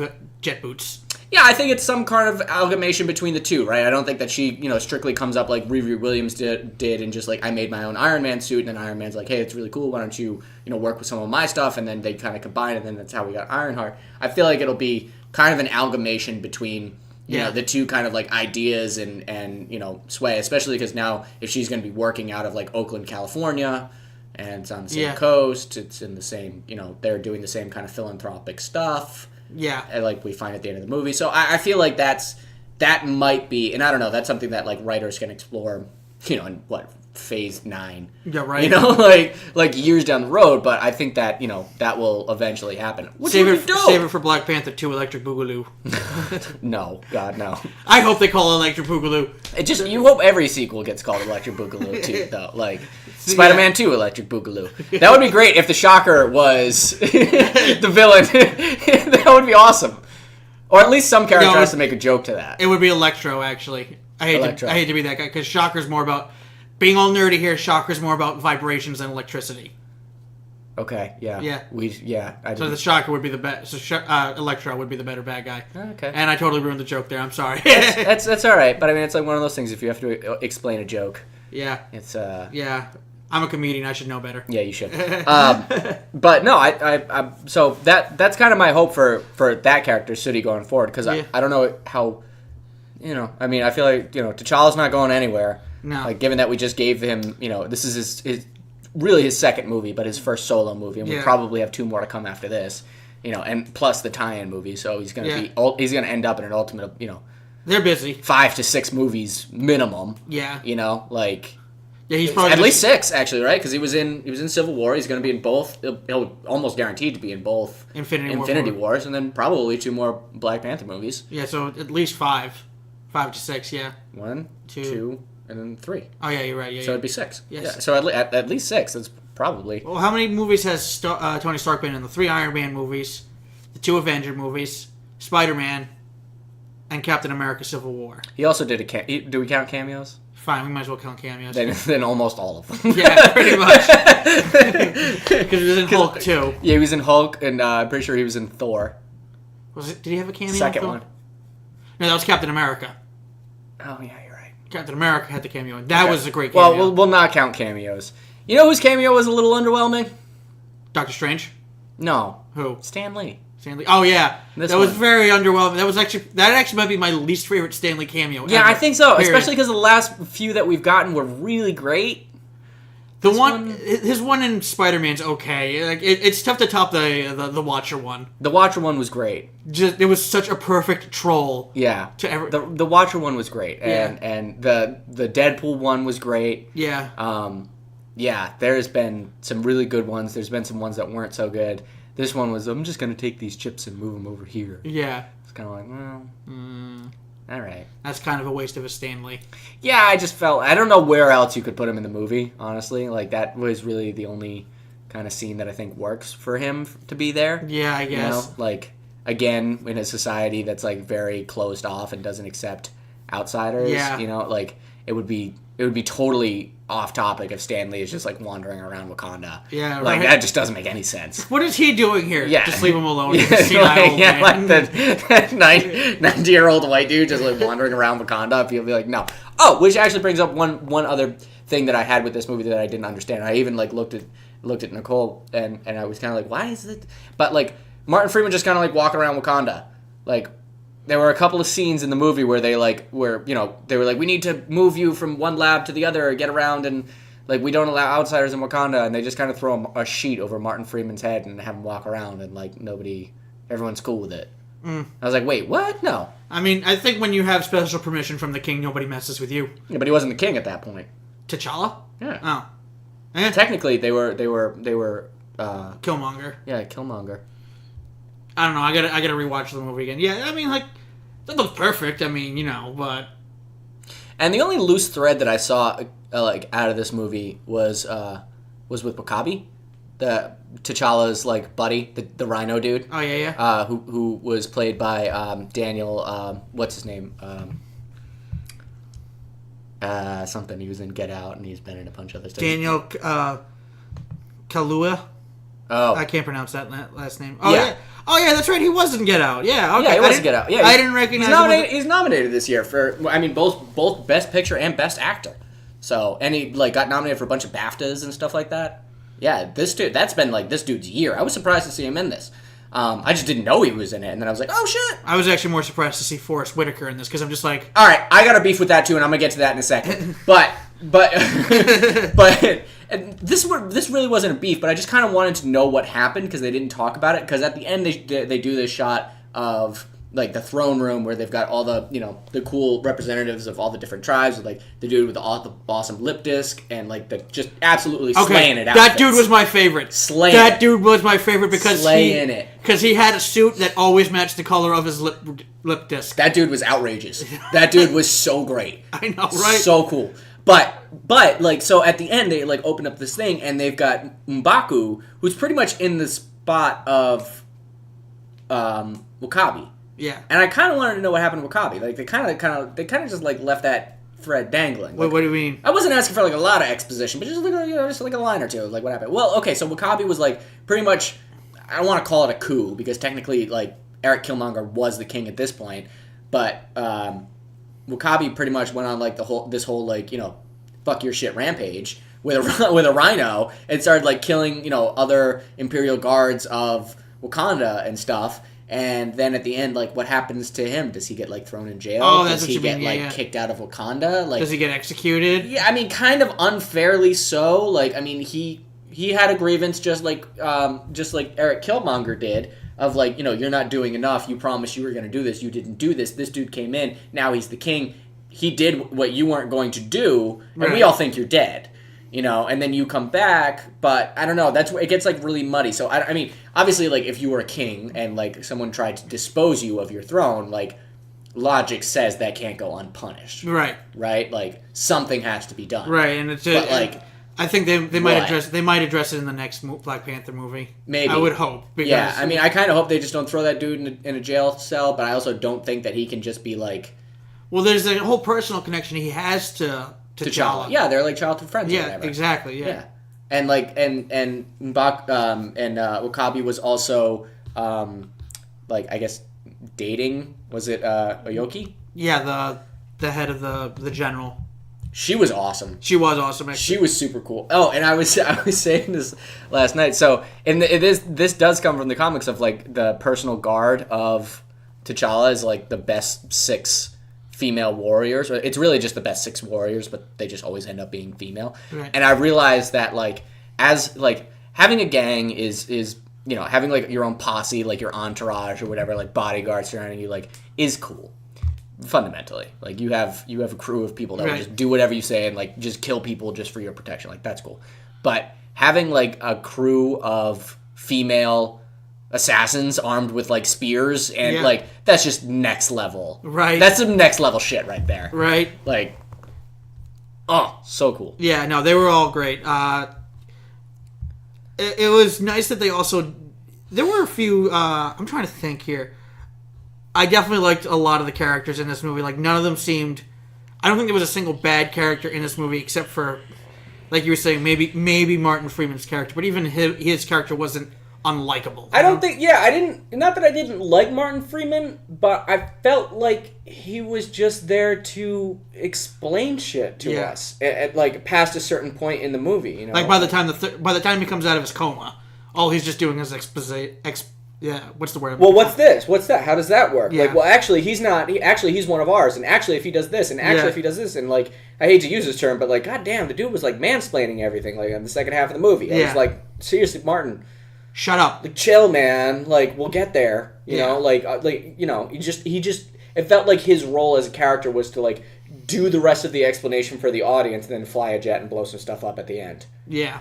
S1: boots.
S2: Yeah, I think it's some kind of amalgamation between the two, right? I don't think that she, strictly comes up like Riri Williams did and just like, I made my own Iron Man suit, and then Iron Man's like, hey, it's really cool, why don't you, work with some of my stuff, and then they kind of combine, and then that's how we got Ironheart. I feel like it'll be kind of an amalgamation between the two kind of like ideas and sway, especially because now if she's going to be working out of like Oakland, California, and it's on the same coast, it's in the same, they're doing the same kind of philanthropic stuff.
S1: Yeah.
S2: Like we find at the end of the movie. So I feel like that might be, and I don't know, that's something that like writers can explore, in phase 9.
S1: Yeah, right.
S2: Like years down the road, but I think that, that will eventually happen.
S1: Save it for Black Panther 2 Electric Boogaloo.
S2: No, God, no.
S1: I hope they call it Electric Boogaloo.
S2: You hope every sequel gets called Electric Boogaloo too, though. Like Spider-Man 2 Electric Boogaloo. That would be great if the Shocker was the villain. That would be awesome. Or at least some character has to make a joke to that.
S1: It would be Electro, actually. I hate to be that guy, because Shocker's more about... Being all nerdy here, Shocker's more about vibrations than electricity.
S2: Okay, yeah.
S1: Yeah. So the Shocker would be the best. So Electro would be the better bad guy.
S2: Okay.
S1: And I totally ruined the joke there. I'm sorry.
S2: That's all right. But I mean, it's like one of those things. If you have to explain a joke, it's
S1: Yeah, I'm a comedian. I should know better.
S2: Yeah, you should. But no, I so that's kind of my hope for that character, Sooty, going forward, because I don't know how, I mean, I feel like T'Challa's not going anywhere.
S1: No.
S2: Like, given that we just gave him, this is his really his second movie, but his first solo movie, and we'll probably have 2 more to come after this, and plus the tie-in movie, so he's gonna he's gonna end up in an ultimate,
S1: they're busy
S2: 5 to 6 movies minimum.
S1: Yeah.
S2: He's probably at least 6 actually, right? Because he was in Civil War. He's gonna be in both. He'll almost guaranteed to be in both Infinity Wars, and then probably 2 more Black Panther movies.
S1: Yeah, so at least 5 to 6. Yeah.
S2: 1, 2. And then 3.
S1: Oh, yeah, you're right. Yeah,
S2: so it'd be 6. Yes. Yeah, so at least 6. That's probably...
S1: Well, how many movies has Tony Stark been in? The 3 Iron Man movies, the 2 Avenger movies, Spider-Man, and Captain America Civil War.
S2: He also did do we count cameos?
S1: Fine, we might as well count cameos.
S2: Then almost all of them.
S1: Yeah, pretty much. Because he was in Hulk, too.
S2: Yeah, he was in Hulk, and I'm pretty sure he was in Thor.
S1: Did he have a cameo?
S2: Second one.
S1: No, that was Captain America.
S2: Oh, yeah, you're right.
S1: Captain America had the cameo, and that was a great cameo.
S2: Well, we'll not count cameos. You know whose cameo was a little underwhelming?
S1: Doctor Strange?
S2: No.
S1: Who?
S2: Stan Lee.
S1: Oh, yeah. That was very underwhelming. That actually might be my least favorite Stan Lee cameo
S2: ever. I think so.
S1: Period.
S2: Especially because the last few that we've gotten were really great.
S1: His one in Spider-Man's okay. Like it's tough to top the Watcher one.
S2: The Watcher one was great.
S1: It was such a perfect troll.
S2: Yeah. The Watcher one was great, and the Deadpool one was great.
S1: Yeah.
S2: Yeah. There's been some really good ones. There's been some ones that weren't so good. This one was, I'm just gonna take these chips and move them over here.
S1: Yeah.
S2: It's kind of like, well. All right.
S1: That's kind of a waste of a Stan Lee.
S2: Yeah, I just felt... I don't know where else you could put him in the movie, honestly. Like, that was really the only kind of scene that I think works for him to be there.
S1: Yeah, I guess.
S2: Like, again, in a society that's, like, very closed off and doesn't accept outsiders.
S1: Yeah.
S2: Like, it would be totally off topic if Stan Lee is just, like, wandering around Wakanda.
S1: Yeah, right.
S2: Like, that just doesn't make any sense.
S1: What is he doing here?
S2: Yeah.
S1: Just leave him alone.
S2: Like that 90-year-old white dude just, like, wandering around Wakanda. You'll be like, no. Oh, which actually brings up one other thing that I had with this movie that I didn't understand. I even, like, looked at Nicole, and I was kind of like, why is it... But, like, Martin Freeman just kind of, like, walking around Wakanda. Like... There were a couple of scenes in the movie where they they were like, we need to move you from one lab to the other or get around, and like we don't allow outsiders in Wakanda, and they just kind of throw a sheet over Martin Freeman's head and have him walk around, and like everyone's cool with it. I was like, wait, what? No.
S1: I mean, I think when you have special permission from the king, nobody messes with you.
S2: Yeah, but he wasn't the king at that point.
S1: T'Challa?
S2: Yeah.
S1: Oh.
S2: Technically, they were.
S1: Killmonger.
S2: Yeah, Killmonger.
S1: I don't know. I gotta rewatch the movie again. Yeah, I mean, like, that looks perfect. I mean, but.
S2: And the only loose thread that I saw like out of this movie was with W'Kabi, the T'Challa's like buddy, the Rhino dude.
S1: Oh yeah.
S2: Who was played by Daniel. What's his name? Something. He was in Get Out, and he's been in a bunch of other stuff.
S1: Daniel Kaluuya.
S2: Oh,
S1: I can't pronounce that last name. Oh yeah. Oh yeah, that's right. He was in Get Out. Yeah. Okay.
S2: Yeah, he was in Get Out. Yeah,
S1: I didn't recognize.
S2: He's nominated this year for. I mean, both Best Picture and Best Actor. So, and he like got nominated for a bunch of BAFTAs and stuff like that. Yeah, this dude. That's been like this dude's year. I was surprised to see him in this. I just didn't know he was in it, and then I was like, oh shit.
S1: I was actually more surprised to see Forrest Whitaker in this because I'm just like,
S2: all right, I got a beef with that too, and I'm gonna get to that in a second. but and this really wasn't a beef, but I just kind of wanted to know what happened because they didn't talk about it. Because at the end they do this shot of like the throne room where they've got all the the cool representatives of all the different tribes, with like the dude with the awesome lip disc and like the just absolutely slaying it out.
S1: That dude was my favorite. That dude was my favorite because he had a suit that always matched the color of his lip disc.
S2: That dude was outrageous. That dude was so great.
S1: I know, right?
S2: So cool. But like, so at the end they like open up this thing and they've got M'Baku, who's pretty much in the spot of W'Kabi.
S1: Yeah.
S2: And I kind of wanted to know what happened to W'Kabi. Like they kind of just like left that thread dangling. Like,
S1: what do you mean?
S2: I wasn't asking for like a lot of exposition, but just like a line or two. Like what happened? Well, okay, so W'Kabi was like pretty much. I don't want to call it a coup because technically like Eric Killmonger was the king at this point, but W'Kabi pretty much went on like this whole like fuck your shit rampage with a rhino and started like killing other Imperial guards of Wakanda and stuff. And then at the end, like, what happens to him? Does he get like thrown in jail?
S1: Oh, that's
S2: Does
S1: what
S2: he
S1: you mean.
S2: get kicked out of Wakanda? Like,
S1: does he get executed?
S2: Yeah, I mean, kind of unfairly so. Like, I mean, he had a grievance just like Eric Killmonger did. Of like, you're not doing enough. You promised you were going to do this. You didn't do this. This dude came in. Now he's the king. He did what you weren't going to do, and we all think you're dead. And then you come back, but I don't know. That's where it gets like really muddy. So I mean, obviously, like if you were a king and like someone tried to dispose you of your throne, like logic says that can't go unpunished.
S1: Right.
S2: Right. Like something has to be done.
S1: Right, and it's
S2: but like
S1: I think they might address it in the next Black Panther movie.
S2: Maybe.
S1: I would hope. Because,
S2: yeah, I mean, I kind of hope they just don't throw that dude in a jail cell, but I also don't think that he can just be like.
S1: Well, there's a whole personal connection he has to T'Challa.
S2: Yeah, they're like childhood friends.
S1: Yeah,
S2: or whatever.
S1: Exactly. Yeah.
S2: And like W'Kabi was also like I guess dating. Was it Aoki?
S1: Yeah, the head of the general.
S2: She was awesome.
S1: She was awesome. Actually.
S2: She was super cool. Oh, and I was saying this last night. So, this does come from the comics of like the personal guard of T'Challa is like the best 6 female warriors. It's really just the best 6 warriors, but they just always end up being female.
S1: Right.
S2: And I realized that like as like having a gang is having like your own posse, like your entourage or whatever, like bodyguards surrounding you, like is cool. Fundamentally, like you have a crew of people that will just do whatever you say and like just kill people just for your protection. Like that's cool. But having like a crew of female assassins armed with like spears and like that's just next level.
S1: Right.
S2: That's some next level shit right there.
S1: Right.
S2: Like, oh, so cool.
S1: Yeah. No, they were all great. It was nice that they also. There were a few. I'm trying to think here. I definitely liked a lot of the characters in this movie. Like, none of them seemed... I don't think there was a single bad character in this movie except for, like you were saying, maybe Martin Freeman's character. But even his character wasn't unlikable.
S2: I don't think... Yeah, I didn't... Not that I didn't like Martin Freeman, but I felt like he was just there to explain shit to us. At like, past a certain point in the movie,
S1: Like, by the time he comes out of his coma, all he's just doing is yeah, what's the word?
S2: Well, what's this? What's that? How does that work?
S1: Yeah.
S2: Like, well, actually, he's not. He's one of ours. And actually, if he does this, and actually, if he does this, and like, I hate to use this term, but like, goddamn, the dude was like mansplaining everything. Like in the second half of the movie, I was like, seriously, Martin,
S1: shut up.
S2: Like, chill, man. Like, we'll get there. You know, he just. It felt like his role as a character was to like do the rest of the explanation for the audience, and then fly a jet and blow some stuff up at the end.
S1: Yeah.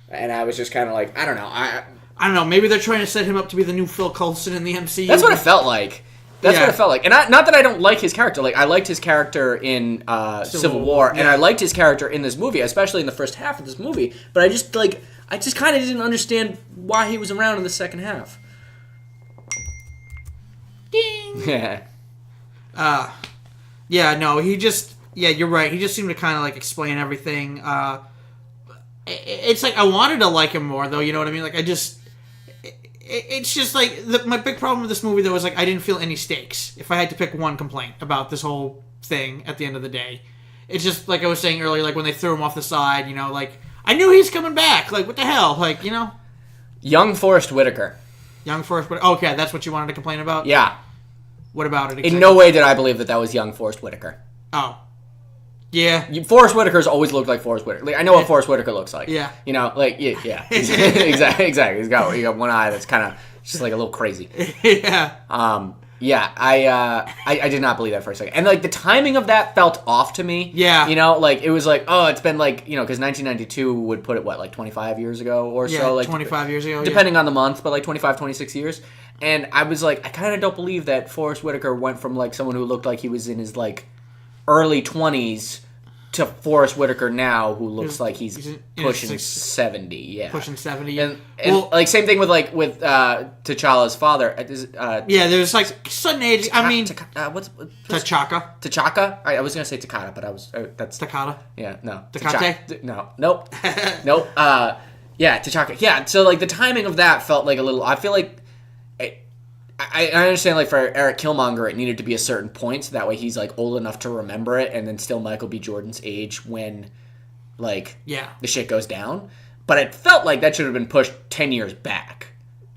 S2: And I was just kind of like, I don't know. I
S1: don't know. Maybe they're trying to set him up to be the new Phil Coulson in the MCU.
S2: That's what it felt like. What it felt like. And not that I don't like his character. Like, I liked his character in Civil War, and I liked his character in this movie, especially in the first half of this movie. But I just kind of didn't understand why he was around in the second half.
S1: Ding.
S2: Yeah.
S1: You're right. He just seemed to kind of like explain everything. It's like I wanted to like him more, though. You know what I mean? Like it's just like my big problem with this movie, though, is like I didn't feel any stakes. If I had to pick one complaint about this whole thing at the end of the day, it's just like I was saying earlier, like when they threw him off the side, you know, like I knew he's coming back. Like what the hell? Like, you know,
S2: young Forrest Whitaker.
S1: Okay, that's what you wanted to complain about?
S2: Yeah.
S1: What about it exactly?
S2: In no way did I believe that was young Forrest Whitaker.
S1: Oh. Yeah.
S2: Forrest Whitaker's always looked like Forrest Whitaker. Like, I know what Forrest Whitaker looks like.
S1: Yeah.
S2: You know, like, yeah. Exactly. He's got one eye that's kind of just like a little crazy.
S1: Yeah.
S2: I did not believe that for a second. And, like, the timing of that felt off to me.
S1: Yeah.
S2: You know, like, it was like, oh, it's been, like, you know, because 1992 would put it, what, like 25 years ago or so? Like
S1: 25 years ago.
S2: Depending on the month, but, like, 25, 26 years. And I was like, I kind of don't believe that Forrest Whitaker went from, like, someone who looked like he was in his, like, early 20s to Forrest Whitaker now, who looks like he's pushing 70. Yeah,
S1: pushing 70.
S2: And well, like same thing with T'Challa's father.
S1: There's like sudden age.
S2: What's
S1: T'Chaka?
S2: T'Chaka. I was gonna say Takata, but that's
S1: Takata.
S2: Yeah, no.
S1: Takate.
S2: No, nope, nope. T'Chaka. Yeah. So like the timing of that felt like a little. I feel like. I understand, like, for Eric Killmonger, it needed to be a certain point, so that way he's, like, old enough to remember it, and then still Michael B. Jordan's age when, like, the shit goes down. But it felt like that should have been pushed 10 years back.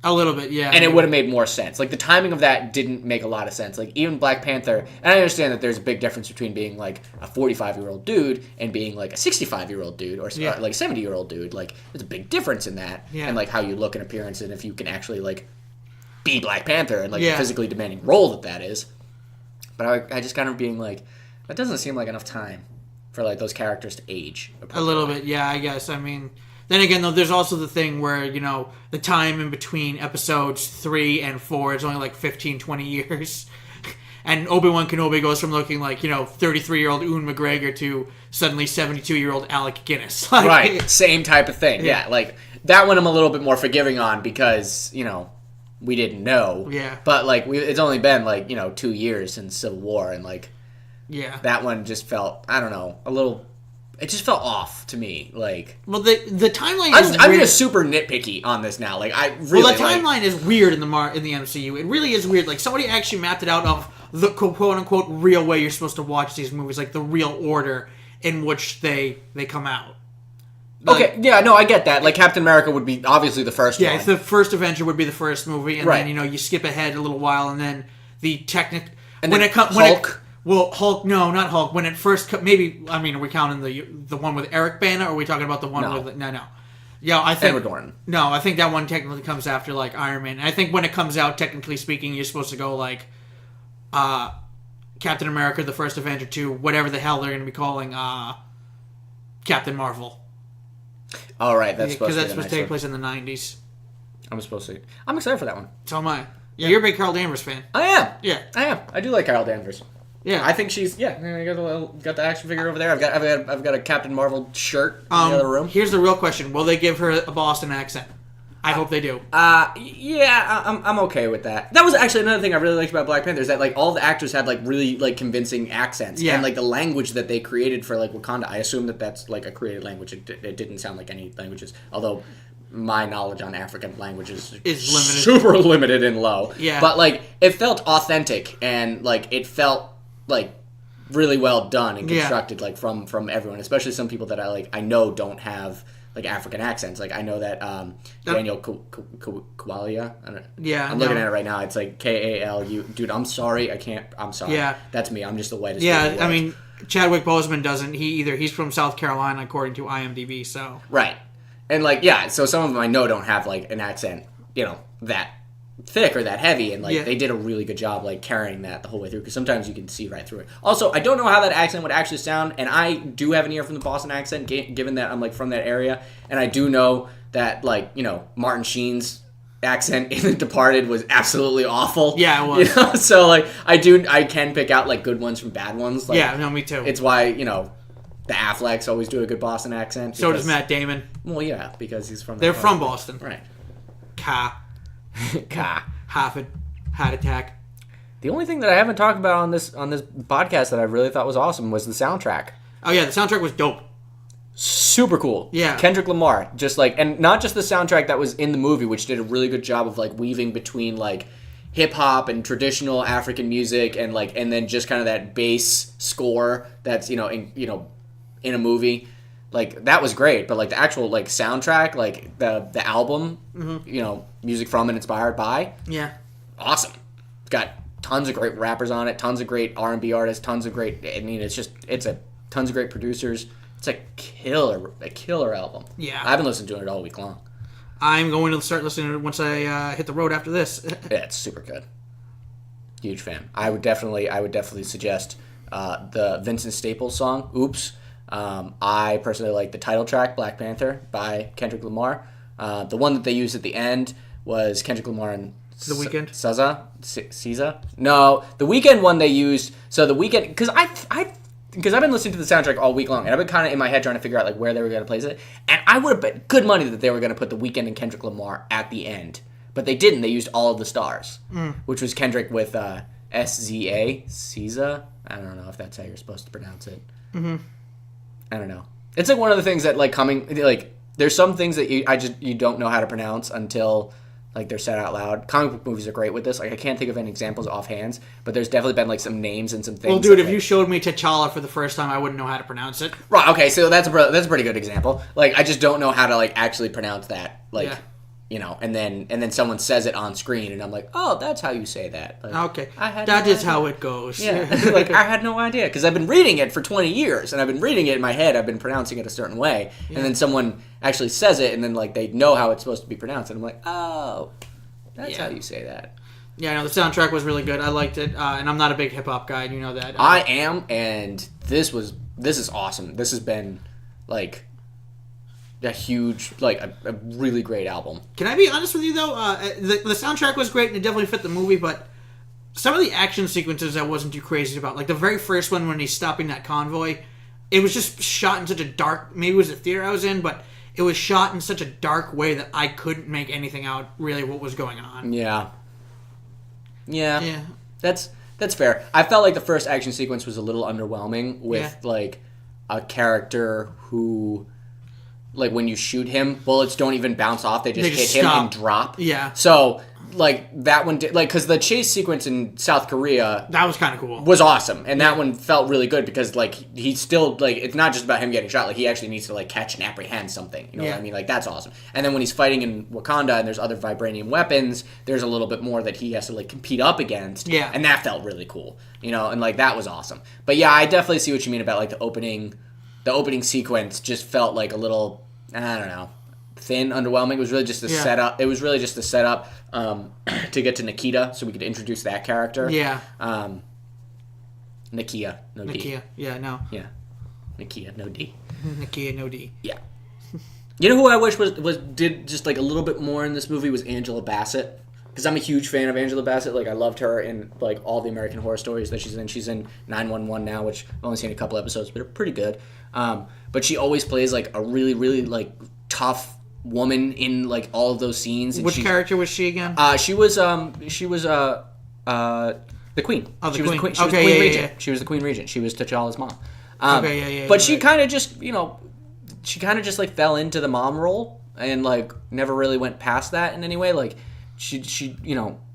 S1: A little bit, yeah.
S2: And it would have made more sense. Like, the timing of that didn't make a lot of sense. Like, even Black Panther, and I understand that there's a big difference between being, like, a 45-year-old dude and being, like, a 65-year-old dude or, like, a 70-year-old dude. Like, there's a big difference in that.
S1: Yeah.
S2: And, like, how you look in appearance and if you can actually, like, be Black Panther and like the physically demanding role that is. But I just kind of being like, that doesn't seem like enough time for like those characters to age.
S1: A little bit, yeah, I guess. I mean, then again though, there's also the thing where, you know, the time in between episodes 3 and 4 is only like 15, 20 years. And Obi-Wan Kenobi goes from looking like, you know, 33-year-old Ewan McGregor to suddenly 72-year-old Alec Guinness. Like,
S2: right, same type of thing. Yeah, like that one I'm a little bit more forgiving on because, you know, we didn't know.
S1: Yeah.
S2: But, like, it's only been, like, you know, 2 years since Civil War, and, like, that one just felt, I don't know, a little, it just felt off to me, like.
S1: Well, the timeline is
S2: I'm just super nitpicky on this now, like, I really.
S1: Well, the timeline is weird in the MCU. It really is weird. Like, somebody actually mapped it out of the quote-unquote real way you're supposed to watch these movies, like, the real order in which they come out.
S2: Okay, yeah, no, I get that. Like, Captain America would be obviously the first one.
S1: Yeah, the first Avenger would be the first movie, and
S2: right.
S1: then, you know, you skip ahead a little while, and then the technic...
S2: And when then Hulk?
S1: Hulk, no, not Hulk. When it first... Maybe, I mean, are we counting the one with Eric Bana, or are we talking about the one with... No. Yeah, I think...
S2: Edward Norton.
S1: No, I think that one technically comes after, like, Iron Man. And I think when it comes out, technically speaking, you're supposed to go, like, Captain America, the First Avenger 2, whatever the hell they're going to be calling Captain Marvel.
S2: All right, that's supposed to be
S1: because that's supposed to take place in the 90s.
S2: I'm excited for that one.
S1: So am I. Yeah, you're a big Carol Danvers fan.
S2: I am.
S1: Yeah,
S2: I am. I do like Carol Danvers.
S1: Yeah,
S2: I think she's. Yeah, I got the action figure over there. I've got a Captain Marvel shirt in the other room.
S1: Here's the real question: will they give her a Boston accent? I hope they do.
S2: Yeah, I'm okay with that. That was actually another thing I really liked about Black Panther is that like all the actors had like really like convincing accents.
S1: Yeah.
S2: And like the language that they created for like Wakanda, I assume that's like a created language. It didn't sound like any languages, although my knowledge on African languages
S1: is limited,
S2: super limited and low.
S1: Yeah.
S2: But like it felt authentic and like it felt like really well done and constructed like from everyone, especially some people that I know don't have like African accents. Like I know that Daniel Kaluuya.
S1: Yeah,
S2: I'm looking at it right now. It's like Kalu. Dude, I'm sorry. I'm sorry.
S1: Yeah,
S2: that's me. I'm just the whitest.
S1: Yeah, I mean Chadwick Boseman doesn't. He's from South Carolina according to IMDb. So
S2: right. And like, yeah, so some of them I know don't have like an accent, that thick or that heavy, and like they did a really good job like carrying that the whole way through, because sometimes you can see right through it. Also, I don't know how that accent would actually sound, and I do have an ear from the Boston accent, given that I'm like from that area, and I do know that like Martin Sheen's accent in The Departed was absolutely awful.
S1: Yeah, it was.
S2: So like I can pick out like good ones from bad ones. Like,
S1: yeah, no, me too.
S2: It's why the Afflecks always do a good Boston accent.
S1: So does Matt Damon.
S2: Well, yeah, because he's from.
S1: They're from Boston,
S2: right?
S1: Harvard, heart attack.
S2: The only thing that I haven't talked about on this podcast that I really thought was awesome was the soundtrack.
S1: Oh yeah, the soundtrack was dope.
S2: Super cool.
S1: Yeah.
S2: Kendrick Lamar, just like, and not just the soundtrack that was in the movie, which did a really good job of like weaving between like hip hop and traditional African music, and like, and then just kind of that bass score that's in a movie. Like, that was great, but like the actual like soundtrack, like the album, music from and inspired by, awesome. It's got tons of great rappers on it, tons of great R&B artists, tons of great. I mean, tons of great producers. It's a killer album.
S1: Yeah,
S2: I've been listening to it all week long.
S1: I'm going to start listening to it once I hit the road after this.
S2: Yeah, it's super good. Huge fan. I would definitely suggest the Vincent Staples song, "Oops." I personally like the title track, Black Panther, by Kendrick Lamar. The one that they used at the end was Kendrick Lamar and
S1: The Weeknd?
S2: SZA? No, the Weeknd one they used. So the Weeknd, because I've been listening to the soundtrack all week long, and I've been kind of in my head trying to figure out like where they were going to place it. And I would have bet good money that they were going to put the Weeknd and Kendrick Lamar at the end. But they didn't. They used All of the Stars, which was Kendrick with SZA. I don't know if that's how you're supposed to pronounce it. Mm-hmm. I don't know. It's like one of the things that like there's some things that you don't know how to pronounce until like they're said out loud. Comic book movies are great with this. Like, I can't think of any examples offhand, but there's definitely been like some names and some things.
S1: Well, dude, if you showed me T'Challa for the first time, I wouldn't know how to pronounce it.
S2: Right. Okay. So that's a pretty good example. Like, I just don't know how to like actually pronounce that. Like, and then someone says it on screen, and I'm like, oh, that's how you say that. Like,
S1: okay. That is how it goes.
S2: Yeah. Like, I had no idea, because I've been reading it for 20 years, and I've been reading it in my head. I've been pronouncing it a certain way, and then someone actually says it, and then like they know how it's supposed to be pronounced, and I'm like, oh, that's how you say that. Yeah,
S1: no, the soundtrack was really good. I liked it, and I'm not a big hip hop guy. You know that.
S2: I am, and this is awesome. This has been like a huge, like a really great album.
S1: Can I be honest with you though? The soundtrack was great and it definitely fit the movie, but some of the action sequences I wasn't too crazy about. Like the very first one when he's stopping that convoy, it was just shot in such a dark. Maybe it was the theater I was in, but it was shot in such a dark way that I couldn't make anything out really what was going on.
S2: Yeah. That's fair. I felt like the first action sequence was a little underwhelming with like a character who, like, when you shoot him, bullets don't even bounce off. They just hit him and drop.
S1: Yeah.
S2: So, like, that one did, like, because the chase sequence in South Korea...
S1: That was kind of cool.
S2: ...was awesome. And that one felt really good because, like, he's still, like, it's not just about him getting shot. Like, he actually needs to, like, catch and apprehend something. You know what I mean? Like, that's awesome. And then when he's fighting in Wakanda and there's other vibranium weapons, there's a little bit more that he has to, like, compete up against.
S1: Yeah.
S2: And that felt really cool. You know? And, like, that was awesome. But, yeah, I definitely see what you mean about, like, the opening sequence just felt like a little... I don't know, thin, underwhelming. It was really just a setup. It was really just a setup to get to Nikita, so we could introduce that character.
S1: Yeah.
S2: Nakia, no D.
S1: Nakia, yeah, no.
S2: Yeah. Nakia, no D.
S1: Nakia, no D.
S2: Yeah. You know who I wish did just like a little bit more in this movie was Angela Bassett. Because I'm a huge fan of Angela Bassett. Like, I loved her in like all the American Horror Stories that she's in. She's in 911 now, which I've only seen a couple episodes, but they're pretty good. But she always plays like a really, really like tough woman in like all of those scenes. And
S1: which character was she again?
S2: She was the queen.
S1: Oh,
S2: she was the queen.
S1: She was the queen regent.
S2: Yeah. She was the queen regent. She was T'Challa's mom.
S1: But
S2: she kind of just, she kind of just like fell into the mom role and like never really went past that in any way. Like she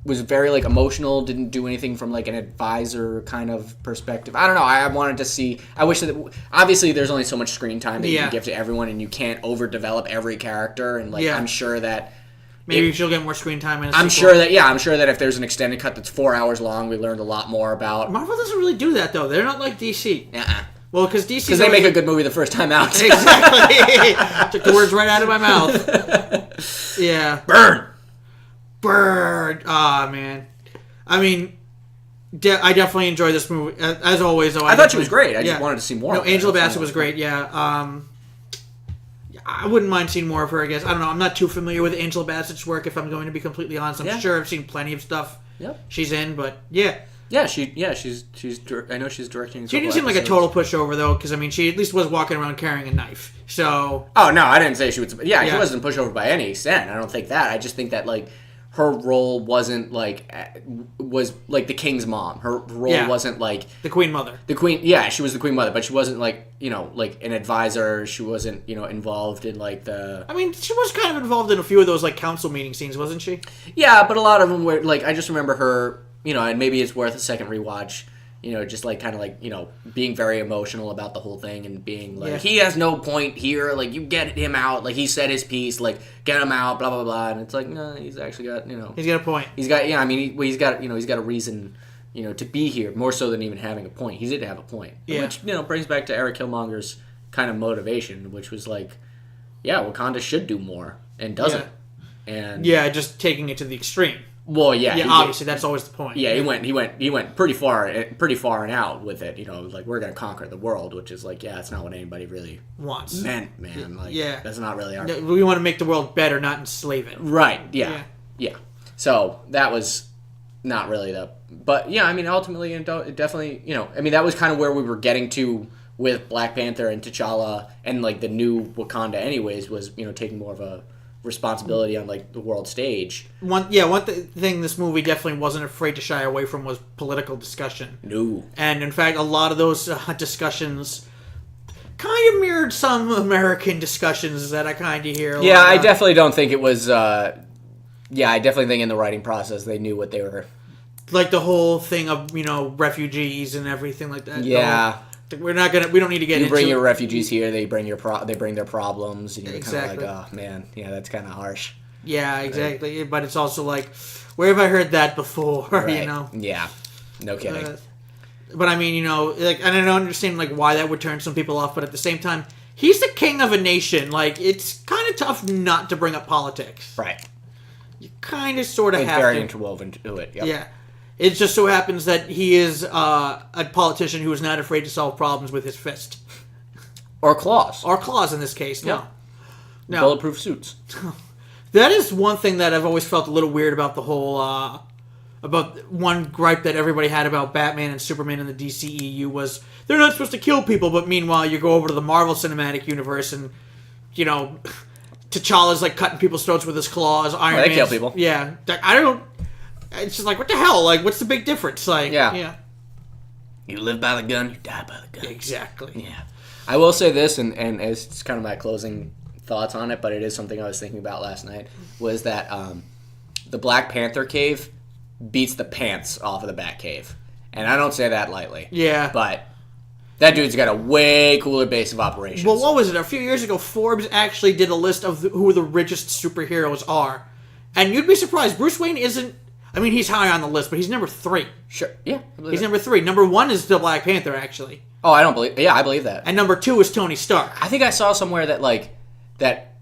S2: was very like emotional, didn't do anything from like an advisor kind of perspective. I don't know. I wanted to see. I wish that obviously there's only so much screen time that you can give to everyone, and you can't overdevelop every character. And like I'm sure that
S1: maybe she'll get more screen time in a
S2: I'm sure that if there's an extended cut that's 4 hours long, we learned a lot more about.
S1: Marvel doesn't really do that though. They're not like DC. Well, because DC...
S2: Because they make a good movie the first time out.
S1: Exactly. Took the words right out of my mouth. Yeah. Burn. Ah, man. I mean, I definitely enjoyed this movie. As always, though.
S2: I thought she was great. I just wanted to see more of her.
S1: Angela Bassett was great, yeah. I wouldn't mind seeing more of her, I guess. I don't know. I'm not too familiar with Angela Bassett's work, if I'm going to be completely honest. I'm sure I've seen plenty of stuff she's in, but yeah.
S2: Yeah, she's. I know she's directing.
S1: She didn't seem like a total pushover though, because I mean, she at least was walking around carrying a knife. So.
S2: Oh no, I didn't say she was. Yeah, she wasn't a pushover by any extent. I don't think that. I just think that like her role wasn't like was like the king's mom. Her role wasn't like
S1: the queen mother.
S2: The queen. Yeah, she was the queen mother, but she wasn't like like an advisor. She wasn't involved in like the.
S1: I mean, she was kind of involved in a few of those like council meeting scenes, wasn't she?
S2: Yeah, but a lot of them were like I just remember her. And maybe it's worth a second rewatch, just like kind of like, being very emotional about the whole thing and being like, he has no point here, like, you get him out, like, he said his piece, like, get him out, blah, blah, blah, and it's like, no, he's actually got,
S1: He's got a point.
S2: He's got, he's got, he's got a reason, to be here, more so than even having a point. He did have a point.
S1: Yeah.
S2: Which, brings back to Eric Killmonger's kind of motivation, which was like, Wakanda should do more, and doesn't. And
S1: just taking it to the extreme.
S2: Well,
S1: obviously that's always the point.
S2: Yeah, he went pretty far and out with it. Like we're gonna conquer the world, which is like, it's not what anybody really
S1: wants.
S2: Meant, man. Like, that's not really our.
S1: We want to make the world better, not enslave it.
S2: Right. Yeah. So that was not really but ultimately, it definitely, that was kind of where we were getting to with Black Panther and T'Challa and like the new Wakanda. Anyways, was taking more of a responsibility on like the world stage.
S1: One thing this movie definitely wasn't afraid to shy away from was political discussion.
S2: No.
S1: And in fact, a lot of those discussions kind of mirrored some American discussions that I kind of hear.
S2: Yeah, I definitely don't think it was. I definitely think in the writing process they knew what they were.
S1: Like the whole thing of refugees and everything like that.
S2: Yeah.
S1: We don't need to get into it.
S2: You bring your refugees here, they bring their problems, and you're
S1: exactly.
S2: kind of like, oh man, that's kind of harsh.
S1: Yeah, exactly. Right. But it's also like, where have I heard that before?
S2: Right. Yeah, no kidding.
S1: But I mean, and I don't understand like why that would turn some people off. But at the same time, he's the king of a nation. Like, it's kind of tough not to bring up politics.
S2: Right.
S1: You kind of sort of have to.
S2: It's very interwoven to it. Yep.
S1: Yeah. It just so happens that he is a politician who is not afraid to solve problems with his fist.
S2: Or claws.
S1: Or claws in this case, no. No.
S2: Bulletproof suits.
S1: That is one thing that I've always felt a little weird about the whole... about one gripe that everybody had about Batman and Superman in the DCEU was they're not supposed to kill people, but meanwhile you go over to the Marvel Cinematic Universe and, T'Challa's like cutting people's throats with his claws. Iron Man.
S2: They kill people.
S1: Yeah. I don't... It's just like, what the hell? Like, what's the big difference? Like, yeah.
S2: You live by the gun, you die by the gun.
S1: Exactly.
S2: Yeah. I will say this, and it's kind of my closing thoughts on it, but it is something I was thinking about last night, was that the Black Panther cave beats the pants off of the Bat cave. And I don't say that lightly.
S1: Yeah.
S2: But that dude's got a way cooler base of operations.
S1: Well, what was it? A few years ago, Forbes actually did a list of who the richest superheroes are. And you'd be surprised, Bruce Wayne isn't... I mean, he's high on the list, but he's number 3.
S2: Sure, yeah.
S1: He's number 3. Number 1 is the Black Panther, actually.
S2: Oh, I believe that.
S1: And number 2 is Tony Stark.
S2: I think I saw somewhere that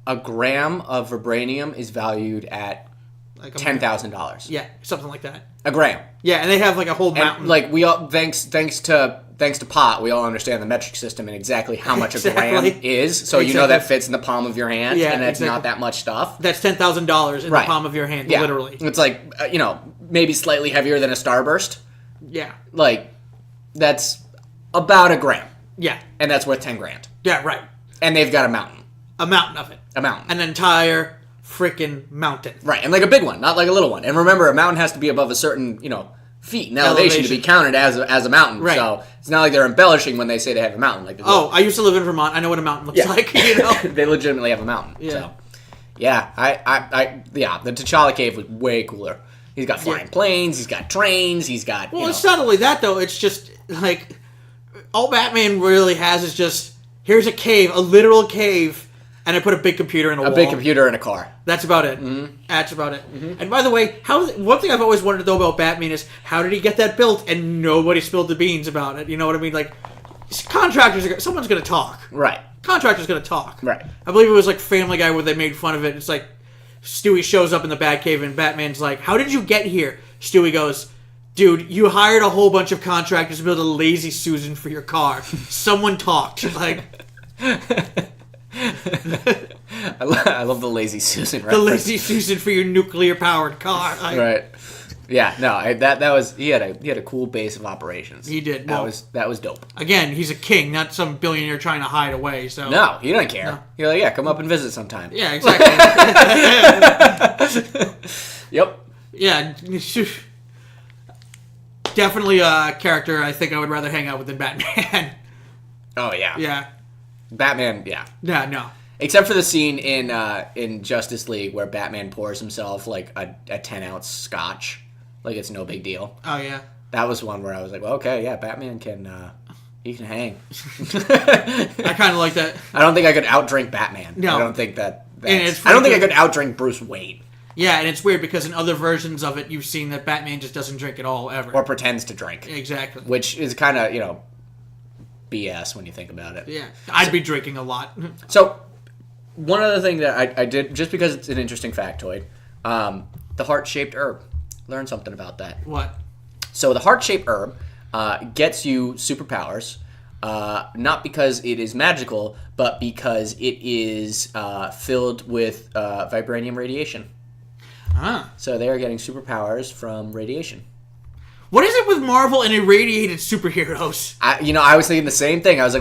S2: a gram of vibranium is valued at like $10,000.
S1: Yeah, something like that.
S2: A gram.
S1: Yeah, and they have like a whole mountain.
S2: And, like, we all thanks to Pot, we all understand the metric system and exactly how much a gram is. So that fits in the palm of your hand, and that's not that much stuff.
S1: That's $10,000 in the palm of your hand, literally.
S2: It's like maybe slightly heavier than a starburst.
S1: Yeah.
S2: Like, that's about a gram.
S1: Yeah.
S2: And that's worth $10,000.
S1: Yeah, right.
S2: And they've got a mountain.
S1: A mountain of it.
S2: A mountain.
S1: An entire freaking mountain.
S2: Right, and like a big one, not like a little one. And remember, a mountain has to be above a certain, feet in elevation to be counted as a mountain. Right. So it's not like they're embellishing when they say they have a mountain. Like
S1: I used to live in Vermont. I know what a mountain looks like.
S2: They legitimately have a mountain.
S1: Yeah.
S2: So, the T'Challa cave was way cooler. He's got flying planes. He's got trains. He's got.
S1: Well, it's not only that though. It's just like all Batman really has is just here's a cave, a literal cave. And I put a big computer in a wall.
S2: A big computer in a car.
S1: That's about it.
S2: Mm-hmm.
S1: That's about it. Mm-hmm. And by the way, one thing I've always wanted to know about Batman is how did he get that built and nobody spilled the beans about it? You know what I mean? Like, someone's gonna talk.
S2: Right.
S1: Contractor's gonna talk.
S2: Right.
S1: I believe it was like Family Guy where they made fun of it. It's like Stewie shows up in the Batcave and Batman's like, "How did you get here?" Stewie goes, "Dude, you hired a whole bunch of contractors to build a Lazy Susan for your car. Someone talked." Like,
S2: I love the Lazy Susan reference.
S1: the Lazy Susan for your nuclear powered car.
S2: Right. Yeah. No. That was he had a cool base of operations.
S1: He did.
S2: That
S1: Well,
S2: was dope.
S1: Again, he's a king, not some billionaire trying to hide away. So
S2: No, he doesn't care.
S1: No.
S2: You're like, yeah, come up and visit sometime.
S1: Yeah, exactly.
S2: Yep.
S1: Yeah. Definitely a character I think I would rather hang out with than Batman.
S2: Oh yeah.
S1: Yeah.
S2: Batman. Yeah.
S1: Yeah, no.
S2: Except for the scene in Justice League where Batman pours himself like a 10-ounce scotch, like it's no big deal.
S1: Oh, yeah.
S2: That was one where I was like, well, okay, yeah, Batman can hang.
S1: I kind of like that.
S2: I don't think I could outdrink Batman.
S1: No.
S2: I don't think that.
S1: it's
S2: I don't think I
S1: funny
S2: could outdrink Bruce Wayne
S1: Yeah, and it's weird because in other versions of it, you've seen that Batman just doesn't drink at all, ever.
S2: or pretends to drink,
S1: Exactly.
S2: which is kind of BS when you think about it.
S1: Yeah. I'd be drinking a lot.
S2: So, one other thing that I did, just because it's an interesting factoid, the heart-shaped herb. Learn something about that.
S1: What?
S2: So the heart-shaped herb gets you superpowers, not because it is magical, but because it is filled with vibranium radiation.
S1: Ah.
S2: So they are getting superpowers from radiation.
S1: What is it with Marvel and irradiated superheroes?
S2: I was thinking the same thing. I was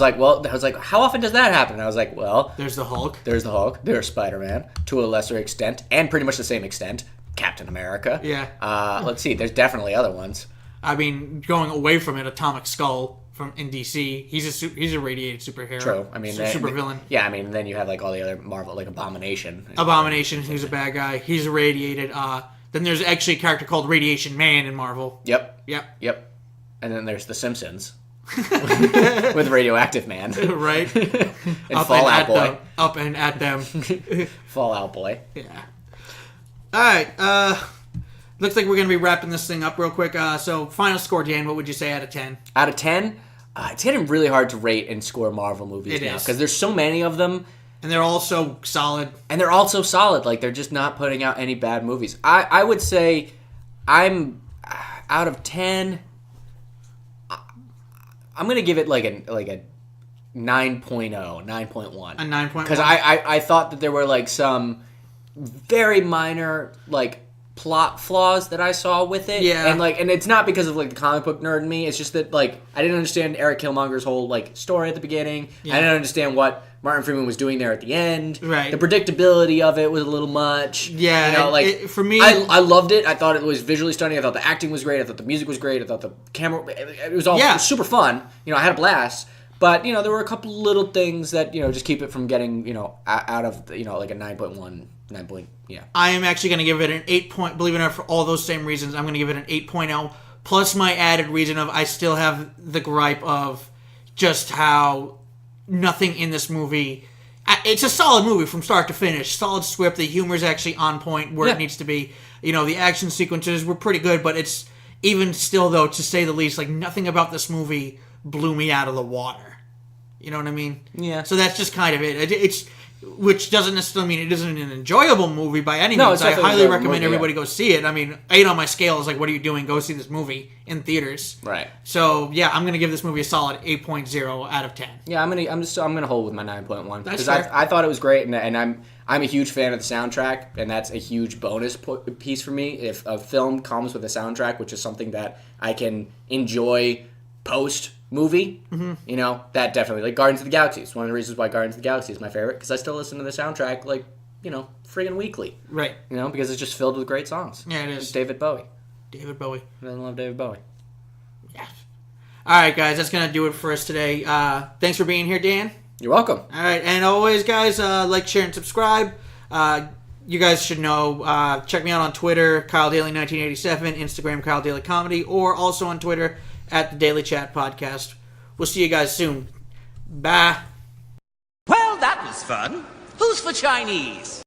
S2: like, how often does that happen? And I was like, well,
S1: There's the Hulk.
S2: there's the Hulk, there's Spider-Man, to a lesser extent, and pretty much the same extent, Captain America.
S1: Yeah.
S2: Let's see, there's definitely other ones.
S1: I mean, going away from it, Atomic Skull in DC, he's a radiated superhero.
S2: True. I mean,
S1: super villain.
S2: Yeah, I mean, then you have like all the other Marvel, like Abomination.
S1: Abomination, who's a bad guy. He's irradiated. Then there's actually a character called Radiation Man in Marvel.
S2: Yep.
S1: Yep.
S2: And then there's The Simpsons with Radioactive Man.
S1: Right?
S2: And Fallout Boy.
S1: Up and at them.
S2: Fallout Boy.
S1: Yeah. Alright, looks like we're going to be wrapping this thing up real quick. So, final score, Dan, what would you say out of 10?
S2: Out of 10, it's getting really hard to rate and score Marvel movies now. Because there's so many of them.
S1: And they're all so solid.
S2: And they're all so solid. Like, they're just not putting out any bad movies. I would say I'm, out of 10, I'm going to give it like a 9.0, 9.1.
S1: A 9.1?
S2: Because I thought that there were like some very minor like plot flaws that I saw with it.
S1: Yeah.
S2: And it's not because of like the comic book nerd in me. It's just that like I didn't understand Eric Killmonger's whole like story at the beginning.
S1: Yeah.
S2: I didn't understand what Martin Freeman was doing there at the end.
S1: Right.
S2: The predictability of it was a little much.
S1: Yeah. For me,
S2: I loved it. I thought it was visually stunning. I thought the acting was great. I thought the music was great. I thought the camera, it was all super fun. I had a blast. But, there were a couple little things that, just keep it from getting, out of, like a 9.1, 9 point, yeah.
S1: I am actually going to give it an 8 point, believe it or not, for all those same reasons, I'm going to give it an 8.0, plus my added reason of I still have the gripe of just how nothing in this movie, it's a solid movie from start to finish, solid script, the humor is actually on point where it needs to be, the action sequences were pretty good, but it's, even still though, to say the least, like nothing about this movie blew me out of the water. You know what I mean?
S2: Yeah.
S1: So that's just kind of it. It's which doesn't necessarily mean it isn't an enjoyable movie by any means. I highly recommend everybody go see it. I mean, 8 on my scale is like, what are you doing? Go see this movie in theaters.
S2: Right.
S1: So yeah, I'm gonna give this movie a solid 8.0 out of 10.
S2: Yeah, I'm gonna hold with my 9.1
S1: because
S2: I thought it was great, and I'm a huge fan of the soundtrack, and that's a huge bonus piece for me. If a film comes with a soundtrack, which is something that I can enjoy post movie, that definitely, like Guardians of the Galaxy. It's one of the reasons why Guardians of the Galaxy is my favorite, because I still listen to the soundtrack like, friggin' weekly.
S1: Right.
S2: Because it's just filled with great songs.
S1: Yeah, it is.
S2: It's David Bowie.
S1: David Bowie.
S2: I love David Bowie.
S1: Yeah. All right, guys, that's going to do it for us today. Thanks for being here, Dan.
S2: You're welcome.
S1: All right, and always, guys, like, share, and subscribe. You guys should know, check me out on Twitter, Kyle Daley 1987, Instagram, Kyle Daley Comedy, or also on Twitter, at the Daily Chat Podcast. We'll see you guys soon. Bye.
S3: Well, that was fun. Who's for Chinese?